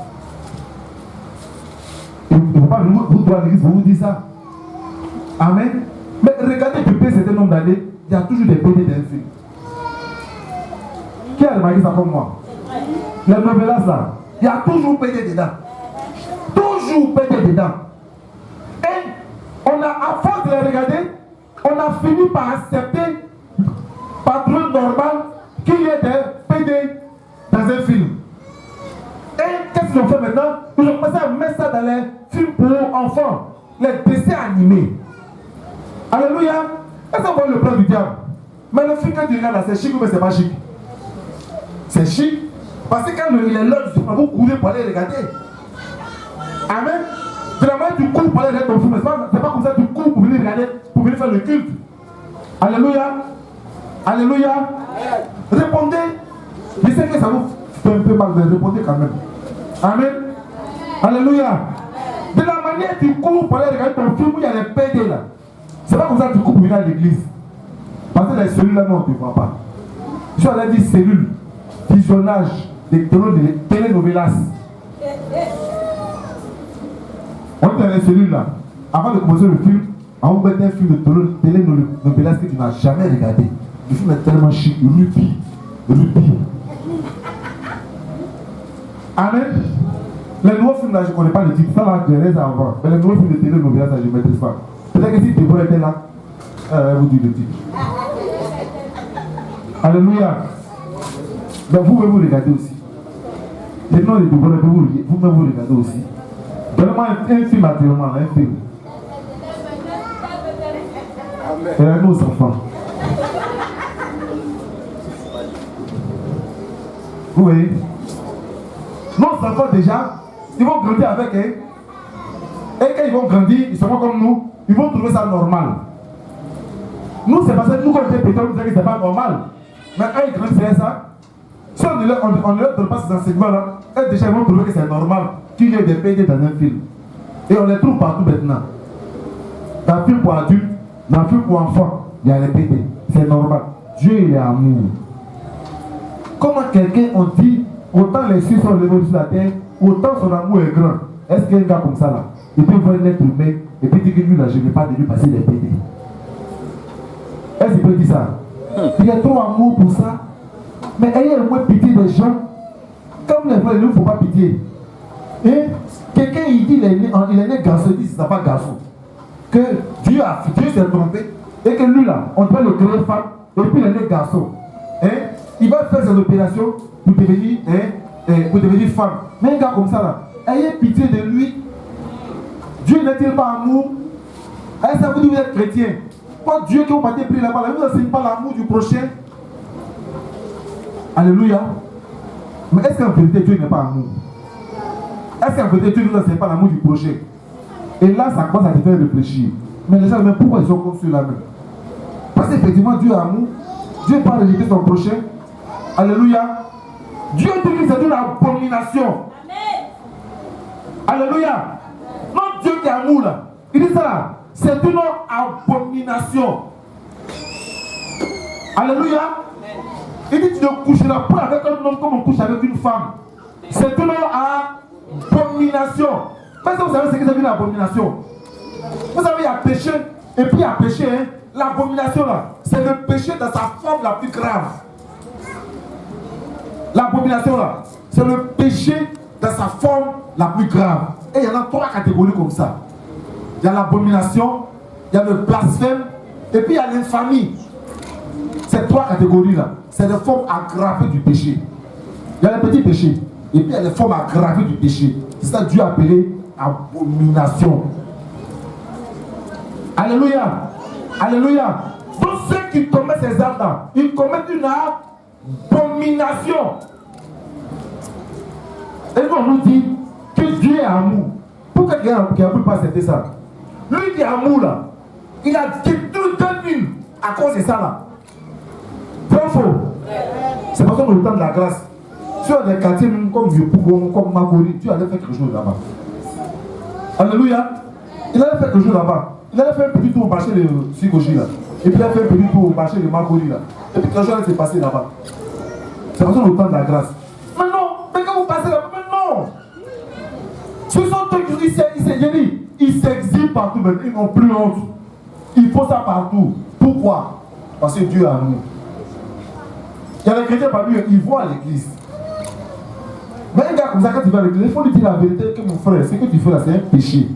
S1: Il ne faut pas vous doit l'église pour vous dire ça. Amen. Mais regardez depuis un certain nombre d'années, il y a toujours des PD dans le film. Qui a remarqué ça comme moi? Les novellas là, il y a toujours PD dedans. Toujours PD dedans. Et on a, à force de les regarder, on a fini par accepter, par trouver normal, qu'il y ait des PD dans un film. Et qu'est-ce qu'ils ont fait maintenant? Ils ont commencé à mettre ça dans les films pour enfants, les dessins animés. Alléluia. Est-ce qu'on voit le plan du diable? Mais le film que tu regardes là, c'est chic ou c'est pas chic? C'est chic. Parce que quand il est là, vous courez pour aller regarder. Amen. Vraiment, tu cours pour aller regarder ton film. C'est pas comme ça que tu cours pour venir regarder, pour venir faire le culte. Alléluia. Alléluia. Répondez. Je sais que ça vous fait un peu mal, mais répondez quand même. Amen. Alléluia. De la manière que tu cours pour aller regarder ton film où il y a les PD là. C'est pas comme ça que tu cours pour venir à l'église. Parce que les cellules là, non, on ne te voit pas. Je suis allé dire cellules, visionnage des télénovelas. On est dans les cellules là. Avant de commencer le film, on vous met un film de télénovelas village que tu n'as jamais regardé. Le film est tellement chic, Rupi. Amen. Les nouveaux films là, je ne connais pas le titre. Ça là, je les ai avant. Mais les nouveaux films de télé, nos villages, je ne maîtrise pas. Peut-être que si Déborah était là, vous dites le titre. Alléluia. Donc vous regardez aussi. Les noms de Déborah, vous-même vous regardez aussi. Donnez-moi un film actuellement, un film. Et à nos enfants. Vous voyez? Nos enfants déjà, ils vont grandir avec eux. Et quand ils vont grandir, ils seront comme nous. Ils vont trouver ça normal. Nous, c'est parce que nous, quand on était petits, on disait que c'est pas normal. Mais quand ils grandissent ça, si on ne leur donne pas ces enseignements-là, eux déjà ils vont trouver que c'est normal qu'il y ait des PD dans un film. Et on les trouve partout maintenant. Dans le film pour adultes, dans le film pour enfants, il y a les PD. C'est normal. Dieu il est amour. Comment quelqu'un, on dit, autant les cieux sont levés sur la terre, autant son amour est grand. Est-ce qu'il y a un gars comme ça là? Il peut voir un être humain et puis dire que lui là, je ne vais pas de lui passer des PD. Est-ce qu'il peut dire ça? Il y a trop d'amour pour ça. Mais ayez au moins pitié des gens. Comme les frères, il ne faut pas pitié. Et quelqu'un il dit il est né garçon, il dit c'est pas garçon. Que Dieu s'est trompé et que lui là, on doit le créer femme et puis il est né garçon. Il va faire ses opérations pour devenir femme. Mais un gars comme ça là, ayez pitié de lui. Dieu n'est-il pas amour? Est-ce que vous dites que vous êtes chrétien? Pas Dieu qui vous partez pris là-bas, vous n'enseignez pas l'amour du prochain. Alléluia. Mais est-ce qu'en vérité Dieu n'est pas amour? Est-ce qu'en vérité Dieu ne nous enseigne pas l'amour du prochain? Et là ça commence à te faire réfléchir. Mais les gens, mais pourquoi ils sont comme ceux-là même? Parce qu'effectivement Dieu est amour. Dieu n'a pas rejeté son prochain. Alléluia. Dieu dit que c'est une abomination. Alléluia. Non, Dieu qui est amour là. Il dit ça là. C'est une abomination. Alléluia. Il dit tu ne coucheras pas avec un homme comme on couche avec une femme. C'est une abomination. Mais vous savez ce que c'est une abomination? Vous savez, il y a péché. Et puis il y a péché. Hein? L'abomination là, c'est le péché dans sa forme la plus grave. L'abomination là, c'est le péché dans sa forme la plus grave. Et il y en a 3 catégories comme ça. Il y a l'abomination, il y a le blasphème, et puis il y a l'infamie. Ces 3 catégories-là, c'est les formes aggravées du péché. Il y a les petits péchés, et puis il y a les formes aggravées du péché. C'est ça que Dieu a appelé abomination. Alléluia. Alléluia. Tous ceux qui commettent ces actes-là, ils commettent une abomination. Et nous, on nous dit que Dieu est amour. Pourquoi quelqu'un qui ne peut pas accepter ça? Lui qui est amour là, il a détruit 2000 à cause de ça là. Vrai ou faux? C'est parce qu'on a le temps de la grâce. Sur des quartiers comme Vieux-Pougon, comme Makori, Dieu allait faire quelque chose là-bas. Alléluia. Il allait faire quelque chose là-bas. Il allait faire un petit tour au marché de Sigoji là. Et puis il a fait un petit tour au marché de Makori là. Et puis quelque chose allait se passer là-bas. C'est parce qu'on a le temps de la grâce. Mais non, mais quand vous passez là-bas, mais non. Ce sont eux qui ils s'exilent partout, mais ils n'ont plus honte. Il faut ça partout. Pourquoi? Parce que Dieu a nous. Il y a des chrétiens parmi eux, ils vont à l'église. Mais un gars comme ça, quand il va à l'église, il faut lui dire la vérité que mon frère, ce que tu fais là, c'est un péché.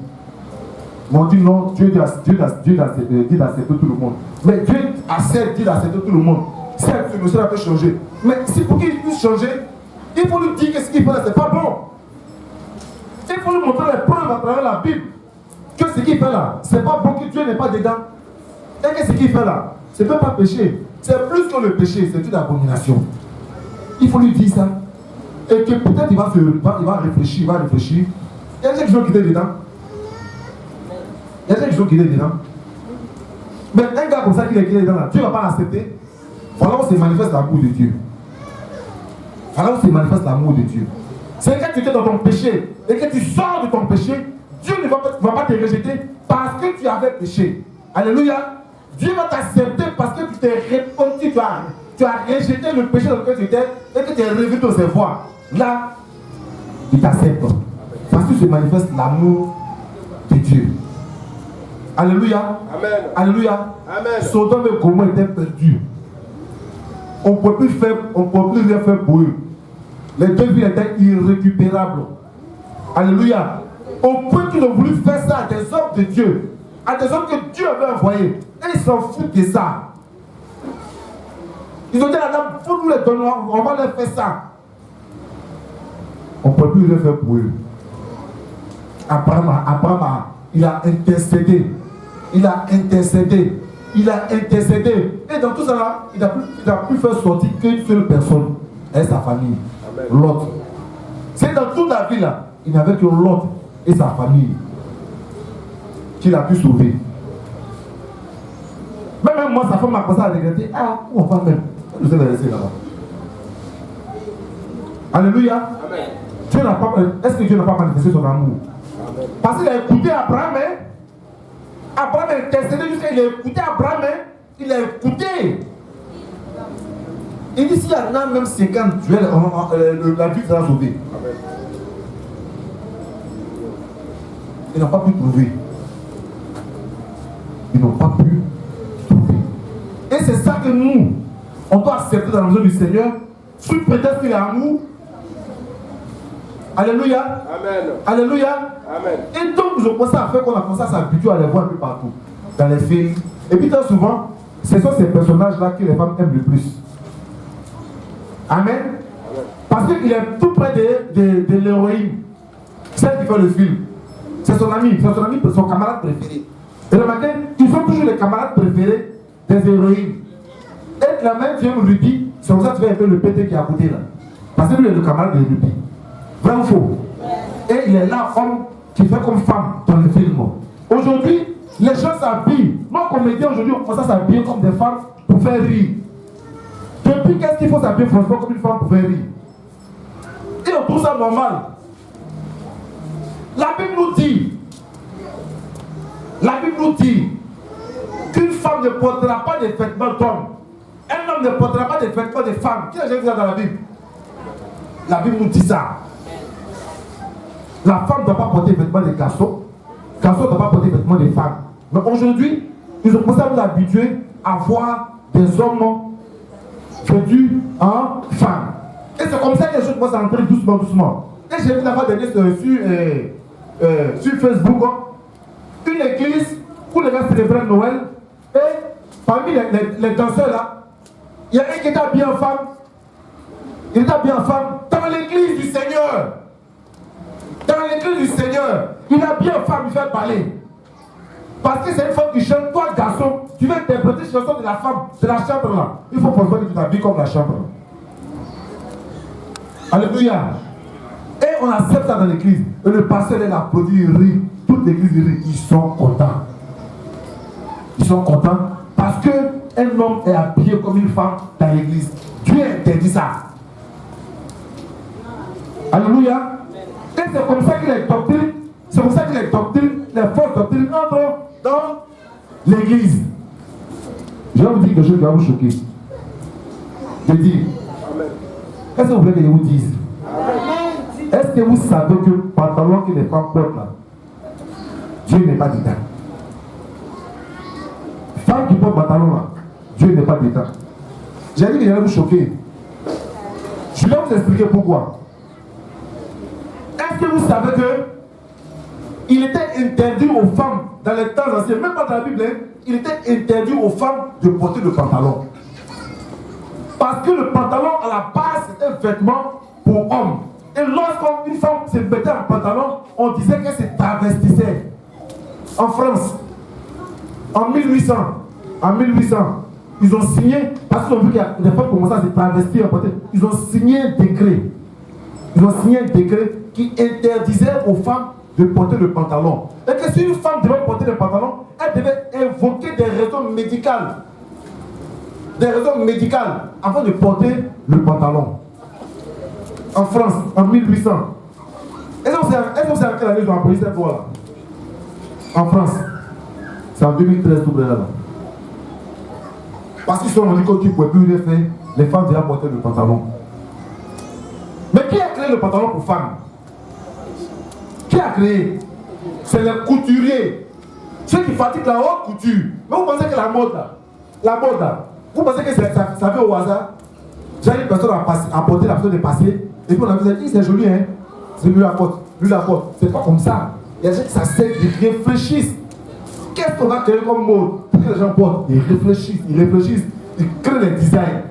S1: Mais on dit non, Dieu d'accepter tout le monde. Mais Dieu accepte d'accepter tout le monde. Certes, ce monsieur peut changer. Mais si pour qu'il puisse changer, il faut lui dire que ce qu'il fait là, c'est pas bon. Il faut lui montrer les preuves à travers la Bible que ce qu'il fait là, c'est pas bon, que Dieu n'est pas dedans. Et que ce qu'il fait là, c'est même pas péché. C'est plus que le péché, c'est une abomination. Il faut lui dire ça. Et que peut-être il va réfléchir, Il y a des gens qui étaient dedans. Mais un gars comme ça qui est dedans là, Dieu ne va pas l'accepter. Voilà où se manifeste l'amour de Dieu. C'est quand tu étais dans ton péché et que tu sors de ton péché, Dieu ne va pas te rejeter parce que tu avais péché. Alléluia. Dieu va t'accepter parce que tu t'es répandu, tu as rejeté le péché dans lequel tu étais et que tu es revenu dans ses voies. Là, il t'accepte. Parce que se manifeste l'amour de Dieu. Alléluia.
S2: Amen.
S1: Alléluia.
S2: Amen.
S1: Sodome et Gomorrhe étaient perdus. On ne peut plus rien faire pour eux. Les deux villes étaient irrécupérables. Alléluia. Au point qu'ils ont voulu faire ça à des hommes de Dieu, à des hommes que Dieu avait envoyés. Et ils s'en foutent de ça. Ils ont dit à la dame, faut nous les donner, on va leur faire ça. On ne peut plus rien faire pour eux. Abraham, il a intercédé. Il a intercédé. Il a intercédé. Et dans tout ça là, il n'a plus fait sortir qu'une seule personne et sa famille. L'autre. C'est dans toute la ville là, il n'avait que l'autre et sa famille qu'il a pu sauver. Même moi, sa femme m'a commencé à regretter. Ah, où on va même? Je vais le laisser là-bas. Alléluia. Amen. Est-ce que Dieu n'a pas manifesté son amour? Amen. Parce qu'il a écouté Abraham. Abraham a intercédé jusqu'à il a écouté Abraham. Il a écouté. Il dit s'il y en a même 50 duels, la vie sera sauvée. Amen. Ils n'ont pas pu trouver. Ils n'ont pas pu trouver. Et c'est ça que nous, on doit accepter dans la maison du Seigneur, sous prétexte qu'il est amour. Alléluia. Amen. Alléluia. Amen. Et donc, ils ont commencé à faire qu'on a commencé à s'habituer à les voir un peu partout, dans les films. Et puis, très souvent, ce sont ces personnages-là que les femmes aiment le plus. Amen. Amen. Parce qu'il est tout près de l'héroïne, celle qui fait le film. C'est son ami, son camarade préféré. Et le matin, ils sont toujours les camarades préférés des héroïnes. Et la même vient lui dit, c'est pour ça que tu fais un peu le pété qui est à côté là. Parce que lui est le camarade de Ruby. Vrai ou faux? Et il est là, homme qui fait comme femme dans le film. Aujourd'hui, les gens s'habillent. Moi, comédien, aujourd'hui, on commence à s'habiller comme des femmes pour faire rire. Depuis qu'est-ce qu'il faut s'habiller franchement comme une femme pour faire rire? Et on trouve ça normal. La Bible nous dit qu'une femme ne portera pas de vêtements d'homme. Un homme ne portera pas de vêtements de femme. Qui a déjà vu ça dans la Bible? La Bible nous dit ça. La femme ne doit pas porter des vêtements de garçons. Le garçon ne doit pas porter des vêtements de femmes. Mais aujourd'hui, ils ont commencé à nous habituer à voir des hommes vêtus en femmes. Et c'est comme ça que les choses commencent à entrer doucement. Et j'ai vu la fois dernière sur Facebook, une église où les gars célébraient Noël. Et parmi les danseurs là, il y a un qui était habillé en femme. Il était habillé en femme dans l'église du Seigneur. Dans l'église du Seigneur, il est habillé en femme, il fait parler. Parce que c'est une femme qui chante. Toi, garçon, tu veux interpréter une chanson de la femme, de la chambre là. Il faut penser que tu t'habilles comme la chambre. Alléluia. Et on accepte ça dans l'église. Et le pasteur est là, applaudit, il rit. Toute l'église rit. Ils sont contents. Ils sont contents parce qu'un homme est habillé comme une femme dans l'église. Dieu interdit ça. Alléluia. Et c'est comme ça que les doctrines, les fausses doctrines entrent dans l'église. Je vais vous dire quelque chose qui va vous choquer. Je dis, est-ce que vous voulez que je vous dise? Est-ce que vous savez que le pantalon que les femmes portent là, Dieu n'est pas dedans? Femme qui porte pantalon là, Dieu n'est pas dedans. J'ai dit que j'allais vous choquer. Je vais vous expliquer pourquoi. Est-ce que vous savez que il était interdit aux femmes dans les temps anciens, même pas dans la Bible, il était interdit aux femmes de porter le pantalon. Parce que le pantalon à la base c'est un vêtement pour hommes. Et lorsqu'une femme se mettait en pantalon, on disait qu'elle se travestissait. En France, en 1800, ils ont signé, parce qu'ils ont vu que les femmes commençaient à se travestir en pantalon, ils ont signé un décret. Qui interdisait aux femmes de porter le pantalon. Et que si une femme devait porter le pantalon, elle devait invoquer des raisons médicales. Avant de porter le pantalon. En France, en 1800. Est-ce que vous savez à quelle année ils ont appris cette loi là? En France. C'est en 2013 tout là. Parce qu'ils sont rendus compte qu'ils ne pouvaient plus rien faire. Les femmes devaient porter le pantalon. Mais qui a créé le pantalon pour femmes? Qui a créé? C'est les couturiers. Ceux qui pratiquent la haute couture. Mais vous pensez que la mode là, vous pensez que ça vient au hasard? J'ai une personne à porter la personne de passer, et puis on a dit c'est joli, hein? C'est lui la porte. C'est pas comme ça. Il y a des gens qui s'asseyent, ils réfléchissent. Qu'est-ce qu'on va créer comme mode pour que les gens portent? Ils réfléchissent, ils créent les designs.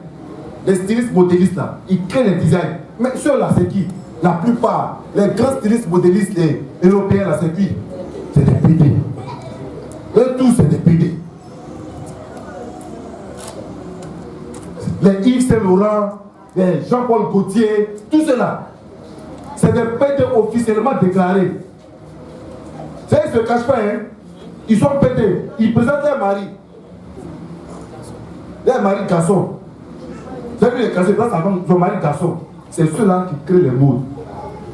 S1: Les stylistes modélistes là, ils créent les designs. Mais ceux-là, c'est qui? La plupart, les grands stylistes modélistes européens là, c'est qui? C'est des PD. Eux tous, c'est des PD. Les Yves Saint Laurent, les Jean-Paul Gaultier, tout cela, c'est des PD officiellement déclarés. Ça, ils ne se cachent pas, hein. Ils sont PD. Ils présentent leur mari. Leur mari garçon. Vous avez vu les cassés, grâce à son mari garçon. C'est ceux-là qui créent les modes.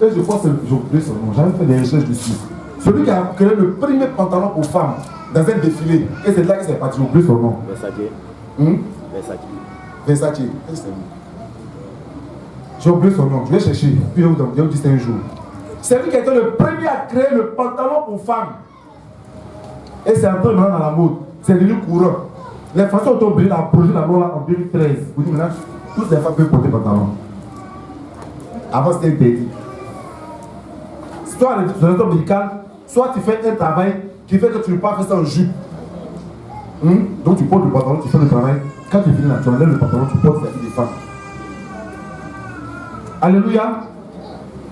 S1: Et je pense que j'ai oublié son nom. J'avais fait des recherches dessus. Celui qui a créé le premier pantalon pour femmes dans un défilé. Et c'est là que c'est parti. J'ai oublié son nom. Versace. J'ai oublié son nom. Je vais chercher. Puis je vais vous dire c'est un jour. C'est lui qui a été le premier à créer le pantalon pour femmes. Et c'est un peu maintenant dans la mode. C'est devenu courant. Les Français ont obligé à projet la loi en 2013. Vous dites maintenant, toutes les femmes peuvent porter pantalon. Avant c'était interdit. Soit dans le temps médical, soit tu fais un travail qui fait que tu ne peux pas faire ça en jupe. Donc tu portes le pantalon, tu fais le travail. Quand tu finis là, tu enlèves le pantalon, tu portes la vie des femmes. Alléluia.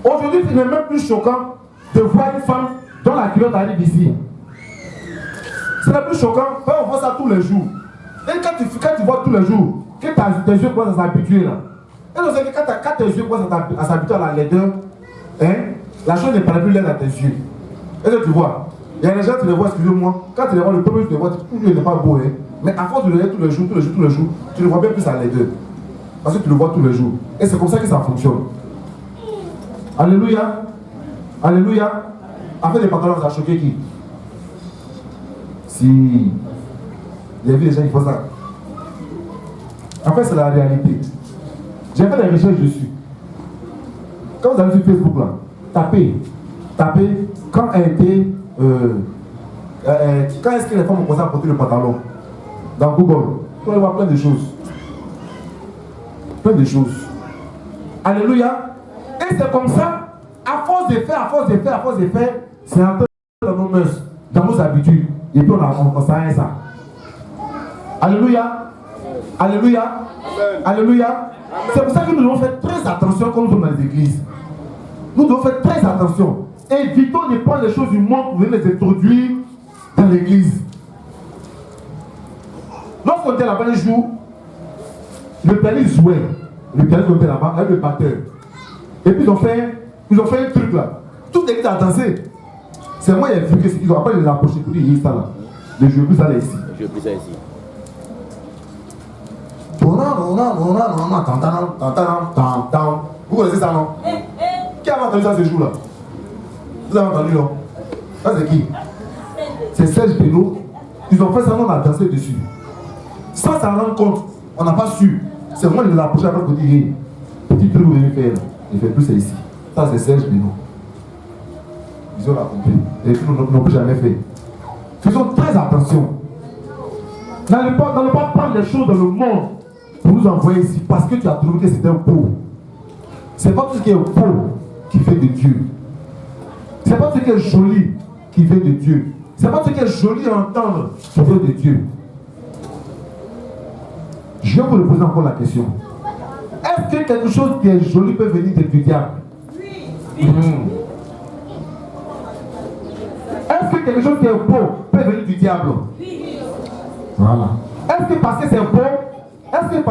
S1: Aujourd'hui, il n'est même plus choquant de voir une femme dont la culotte arrive ici. Ce n'est plus choquant, on voit ça tous les jours. Et quand tu vois tous les jours, que tes yeux commencent à s'habituer là. Et donc, quand tes yeux commencent à s'habituer à la laideur, la chose n'est pas plus laide à tes yeux. Et donc tu vois, il y a des gens qui les voient, excusez-moi, quand tu les vois, le premier jour, tu les vois, il n'est pas beau, hein. Mais à force de le regarder tous les jours, tu le vois bien plus à laideur. Parce que tu le vois tous les jours. Et c'est comme ça que ça fonctionne. Alléluia. Alléluia. Après les pantalons, ça a choqué qui? Si. Il y a vu des gens qui font ça. En fait, c'est la réalité. J'ai fait des recherches dessus. Quand vous allez sur Facebook là, tapez quand a été. Quand est-ce que les femmes ont commencé à porter le pantalon? Dans Google, vous allez voir plein de choses. Plein de choses. Alléluia. Et c'est comme ça, à force de faire, c'est un peu dans nos mœurs, dans nos habitudes. Et puis on s'arrête ça. Alléluia. Alléluia. Alléluia. C'est pour ça que nous devons faire très attention quand nous sommes dans les églises. Nous devons faire très attention. Évitons de prendre les choses du monde pour venir les introduire dans l'église. Lorsqu'on était là-bas un jour, le pianiste jouait. Le pianiste était là-bas avec le batteur. Et puis ils ont fait un truc là. Toute l'église a dansé. C'est moi qui ai vu qu'ils ont appelé les approcher pour dire il y a ça là. Je ne veux plus ça là ici.
S2: Je veux plus ça ici.
S1: Vous connaissez ça non? Qui a entendu ça ce jour là? Vous avez entendu non? Ça c'est qui? C'est Serge Beno. Ils ont fait ça, on a dansé dessus. Sans s'en rendre compte, on n'a pas su. C'est moi qui l'ai approché après pour dire hey, petit truc vous venez faire là. Il fait plus ça ici. Ça c'est Serge Beno. Ils ont la compris. Et puis nous n'avons plus jamais fait. Faisons très attention. N'allez pas prendre les choses dans le monde pour nous envoyer ici parce que tu as trouvé que c'était un pot. C'est pas tout ce qui est beau qui fait de Dieu. C'est pas tout ce qui est joli qui fait de Dieu. C'est pas ce qui est joli à entendre qui fait de Dieu. Je vais vous poser encore la question. Est-ce que quelque chose qui est joli peut venir du diable? Oui. Est-ce que quelque chose qui est beau peut venir du diable? Oui. Voilà. Est-ce que parce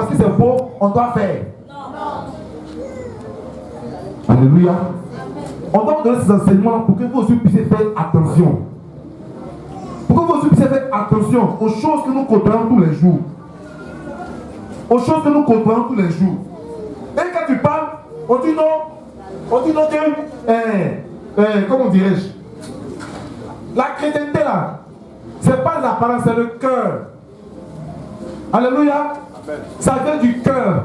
S1: que c'est beau, on doit faire? Non. Alléluia. On doit vous donner ces enseignements pour que vous aussi puissiez faire attention. Pour que vous aussi puissiez faire attention aux choses que nous côtoyons tous les jours. Aux choses que nous côtoyons tous les jours. Et quand tu parles, on dit non que, comment dirais-je? La chrétienté là, c'est pas l'apparence, c'est le cœur. Alléluia. Amen. Ça vient du cœur.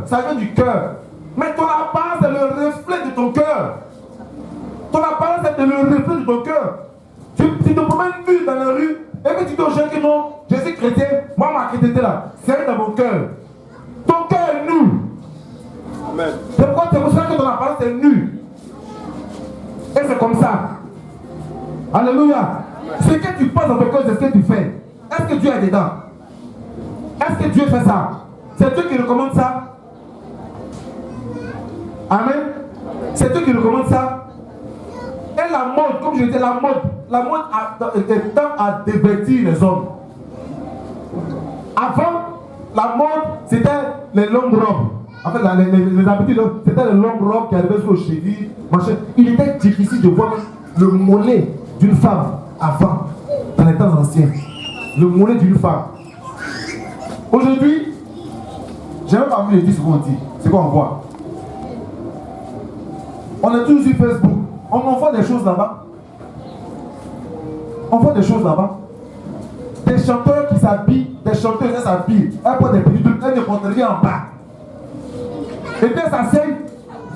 S1: Mais ton apparence c'est le reflet de ton cœur. Ton apparence est le reflet de ton cœur. Tu te promènes nu dans la rue, Et puis tu dis aux gens que non, je suis chrétien, moi ma chrétienté là, c'est dans mon cœur. Ton cœur est nu.
S2: Amen.
S1: C'est pourquoi tu vois que ton apparence est nue. Et c'est comme ça. Alléluia. Ce que tu penses dans ton cœur, c'est ce que tu fais. Est-ce que Dieu est dedans? Est-ce que Dieu fait ça? C'est Dieu qui recommande ça? Amen. C'est Dieu qui recommande ça. Et la mode, comme je disais, la mode tend à dévertir les hommes. Avant, la mode, c'était les longues robes. En fait, les habitudes, c'était les longues robes qui arrivaient sur les chevilles. Il était difficile de voir le mollet d'une femme avant, dans les temps anciens. Le mollet d'une femme. Aujourd'hui, j'ai même pas envie de dire ce qu'on dit, ce qu'on voit. On est tous sur Facebook. On envoie des choses là-bas. On voit des choses là-bas. Des chanteurs qui s'habillent, des chanteuses qui s'habillent. Elles portent des petits trucs, elles ne portent rien en bas. Et puis elles s'asseyent.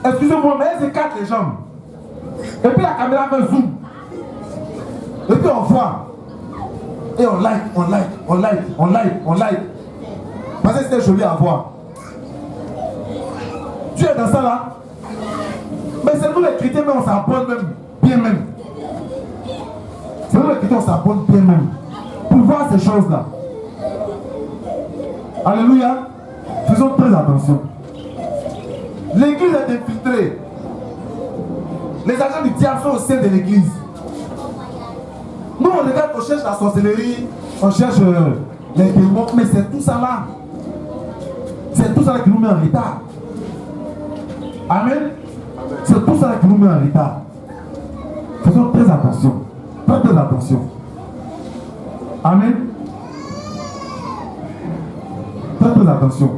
S1: Excusez-moi, mais elles écartent les jambes. Et puis la caméra fait zoom. Et puis on voit. Et on like, on like, on like, on like, on like. Parce que c'était joli à voir. Tu es dans ça là. Mais c'est nous les chrétiens, mais on s'abonne même, bien même. C'est nous les chrétiens, on s'abonne bien même. Pour voir ces choses-là. Alléluia. Faisons très attention. L'église est infiltrée. Les agents du diable sont au sein de l'église. Nous, on regarde, on cherche la sorcellerie, on cherche les démons, mais c'est tout ça là. C'est tout ça là qui nous met en retard. Amen. C'est tout ça là qui nous met en retard. Faisons très attention. Très très attention. Amen. Très très attention.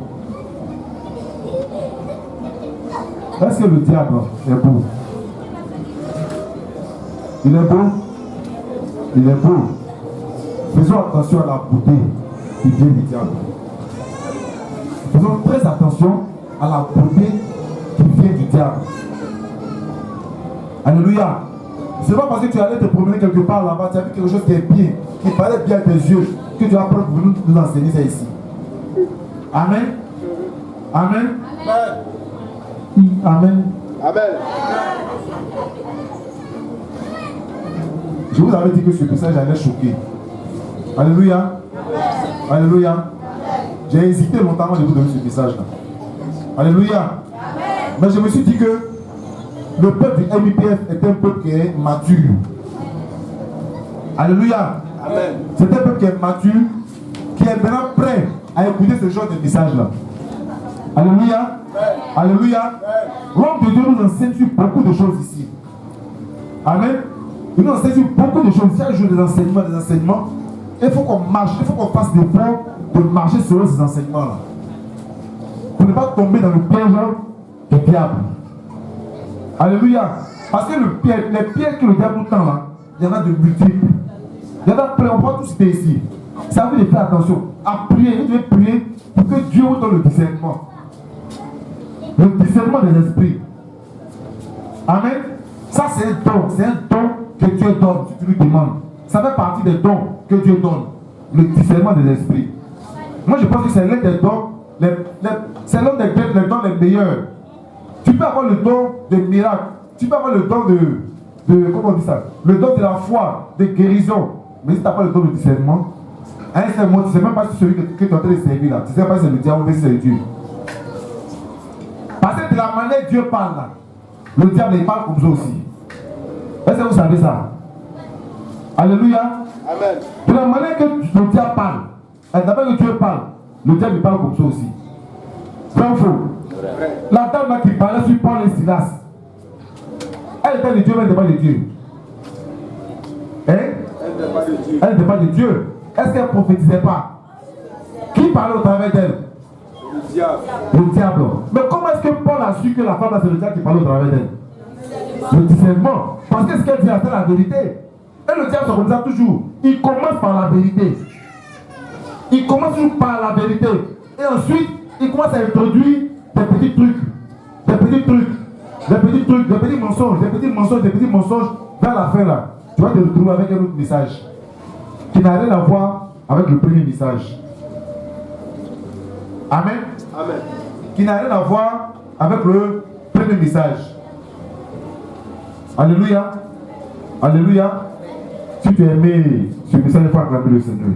S1: Est-ce que le diable est beau? Il est beau? Il est beau. Faisons attention à la beauté qui vient du diable. Faisons très attention à la beauté qui vient du diable. Alléluia. C'est pas parce que tu allais te promener quelque part là-bas, tu as vu quelque chose qui est bien, qui paraît bien à tes yeux, que tu vas prendre pour nous enseigner ça ici. Amen. Amen. Amen. Amen.
S2: Amen.
S1: Je vous avais dit que ce message allait choquer. Alléluia. Alléluia. J'ai hésité longtemps avant de vous donner ce message-là. Alléluia. Mais je me suis dit que le peuple du MIPF est un peuple qui est mature. Alléluia.
S2: Amen.
S1: C'est un peuple qui est mature, qui est maintenant prêt à écouter ce genre de message-là. Alléluia. Alléluia. L'homme de Dieu nous enseigne sur beaucoup de choses ici. Amen. Il nous enseigne sur beaucoup de choses. Chaque jour des enseignements, il faut qu'on marche, il faut qu'on fasse l'effort de marcher selon ces enseignements-là. Pour ne pas tomber dans le piège du diable. Alléluia. Parce que les pièges que le diable nous tend là, il y en a de multiples. Il y en a plein, on va tous citer ici. Ça veut dire faire attention. À prier, vous devez prier pour que Dieu vous donne le discernement. Le discernement des esprits. Amen. Ça c'est un don que Dieu donne, si tu lui demandes. Ça fait partie des dons que Dieu donne. Le discernement des esprits. Moi je pense que c'est l'un des dons, c'est l'un des dons les meilleurs. Tu peux avoir le don de miracle. Tu peux avoir le don de comment on dit ça? Le don de la foi, de guérison. Mais si tu n'as pas le don de discernement, à un certain moment, tu ne sais même pas si celui que tu es en train de servir là. Tu ne sais pas si c'est le diable ou si c'est Dieu. Parce que de la manière dont Dieu parle là, le diable il parle comme ça aussi. Est-ce que vous savez ça? Alléluia.
S2: Amen.
S1: De la manière que le diable parle, et d'abord que Dieu parle, le diable il parle comme ça aussi. Vrai ou faux? La dame là qui parlait sur Paul et Silas, elle était de Dieu, mais elle n'était pas de Dieu. Hein? Elle n'était pas de Dieu. Est-ce qu'elle ne prophétisait pas? Qui parlait au travers d'elle?
S2: Le diable.
S1: Le diable. Mais comment est-ce que Paul a su que la femme là c'est le diable qui parlait au travers d'elle? Le discernement. Parce que ce qu'elle dit c'est la vérité. Et le diable se représente toujours. Il commence par la vérité. Il commence toujours par la vérité. Et ensuite, il commence à introduire des petits trucs. Des petits trucs. Des petits trucs. Des petits mensonges. Des petits mensonges. Des petits mensonges. Vers la fin là, tu vas te retrouver avec un autre message. qui n'a rien à voir avec le premier message. Amen.
S2: Amen.
S1: Qui n'a rien à voir avec le premier message. Alléluia. Alléluia. Si tu as aimé ce message, il faut acclamer le Seigneur.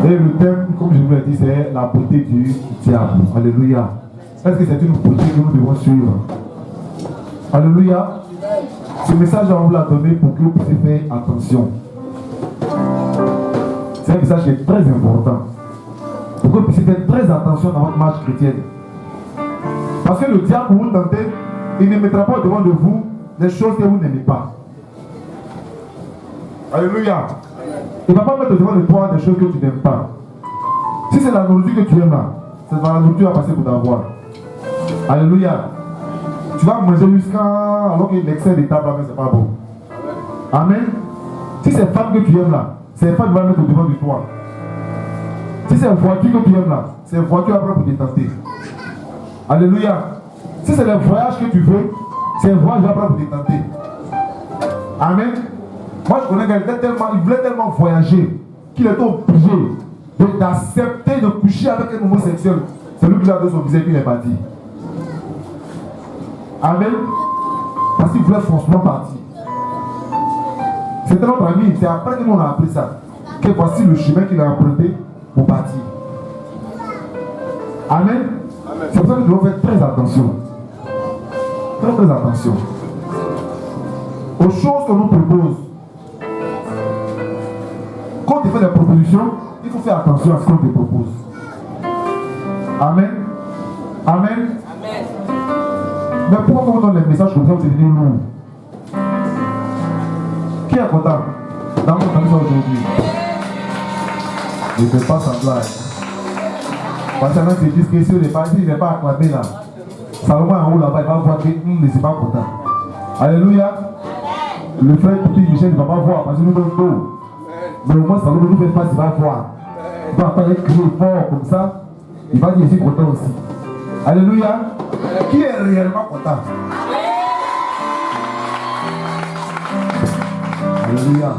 S1: Et le thème, comme je vous l'ai dit, c'est la beauté du diable. Alléluia. Est-ce que c'est une beauté que nous devons suivre? Alléluia. Ce message, on vous l'a donné pour que vous puissiez faire attention. C'est un message qui est très important. Pour que vous puissiez faire très attention dans votre marche chrétienne. Parce que le diable, pour vous tenter, il ne mettra pas devant de vous des choses que vous n'aimez pas. Alléluia. Il ne va pas mettre devant de toi des choses que tu n'aimes pas. Si c'est la nourriture que tu aimes là, c'est dans la nourriture à passer pour t'avoir. Alléluia. Tu vas manger jusqu'à alors que l'excès de table là, mais c'est pas bon. Amen. Si c'est femme que tu aimes là, c'est femme qui va mettre devant de toi. Si c'est voiture que tu aimes là, c'est voiture après pour te tenter. Alléluia. Si c'est le voyage que tu veux, c'est un voyage après pour te tenter. Amen. Moi je connais quelqu'un il voulait tellement voyager qu'il est obligé d'accepter de coucher avec un homosexuel. C'est lui qui a donné son visage qu'il est parti. Amen. Parce qu'il voulait franchement partir. C'était notre ami, c'est après que nous on a appris ça. Que voici le chemin qu'il a emprunté pour partir. Amen. Amen. C'est pour ça que nous devons faire très attention. Très attention. Aux choses qu'on nous propose. Quand tu fais des propositions, il faut faire attention à ce qu'on te propose. Amen. Amen. Amen. Mais pourquoi on vous donne les messages comme ça, vous devenez lourd? Qui est content dans mon ami aujourd'hui? Ne fais pas semblant. Parce que même si disent que si il n'est pas acclamé là, Salomon en haut là-bas, il va voir que ne suis pas content. Alléluia. Le frère petit Michel ne va pas voir parce que nous sommes tôt. Mais au moins, ça ne nous fait pas, il va voir. Il va entendre crier fort comme ça. Il va dire, je suis content aussi. Alléluia. Qui est réellement content? Alléluia.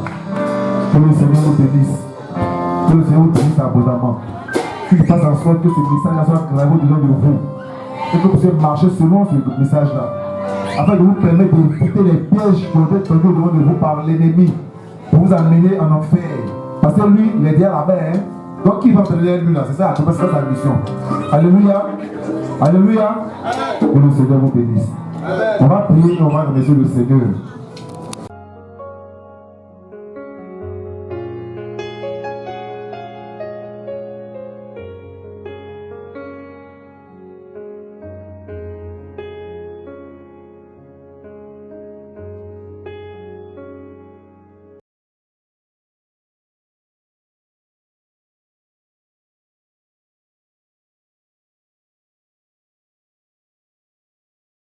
S1: Que le Seigneur nous bénisse. Que le Seigneur nous bénisse abondamment. Qu'il fasse en sorte que ce message soit gravé au-dedans de vous. Et que vous puissiez marcher selon ce message-là. Afin de vous permettre d'éviter les pièges qui ont été tendus au-devant de vous par l'ennemi. Pour vous amener en enfer. Parce que lui, il est déjà là-bas. Hein? Donc, qui va te donner lui là? C'est ça, c'est sa mission. Alléluia. Alléluia. Que le Seigneur vous bénisse. On va prier et on va remercier le Seigneur.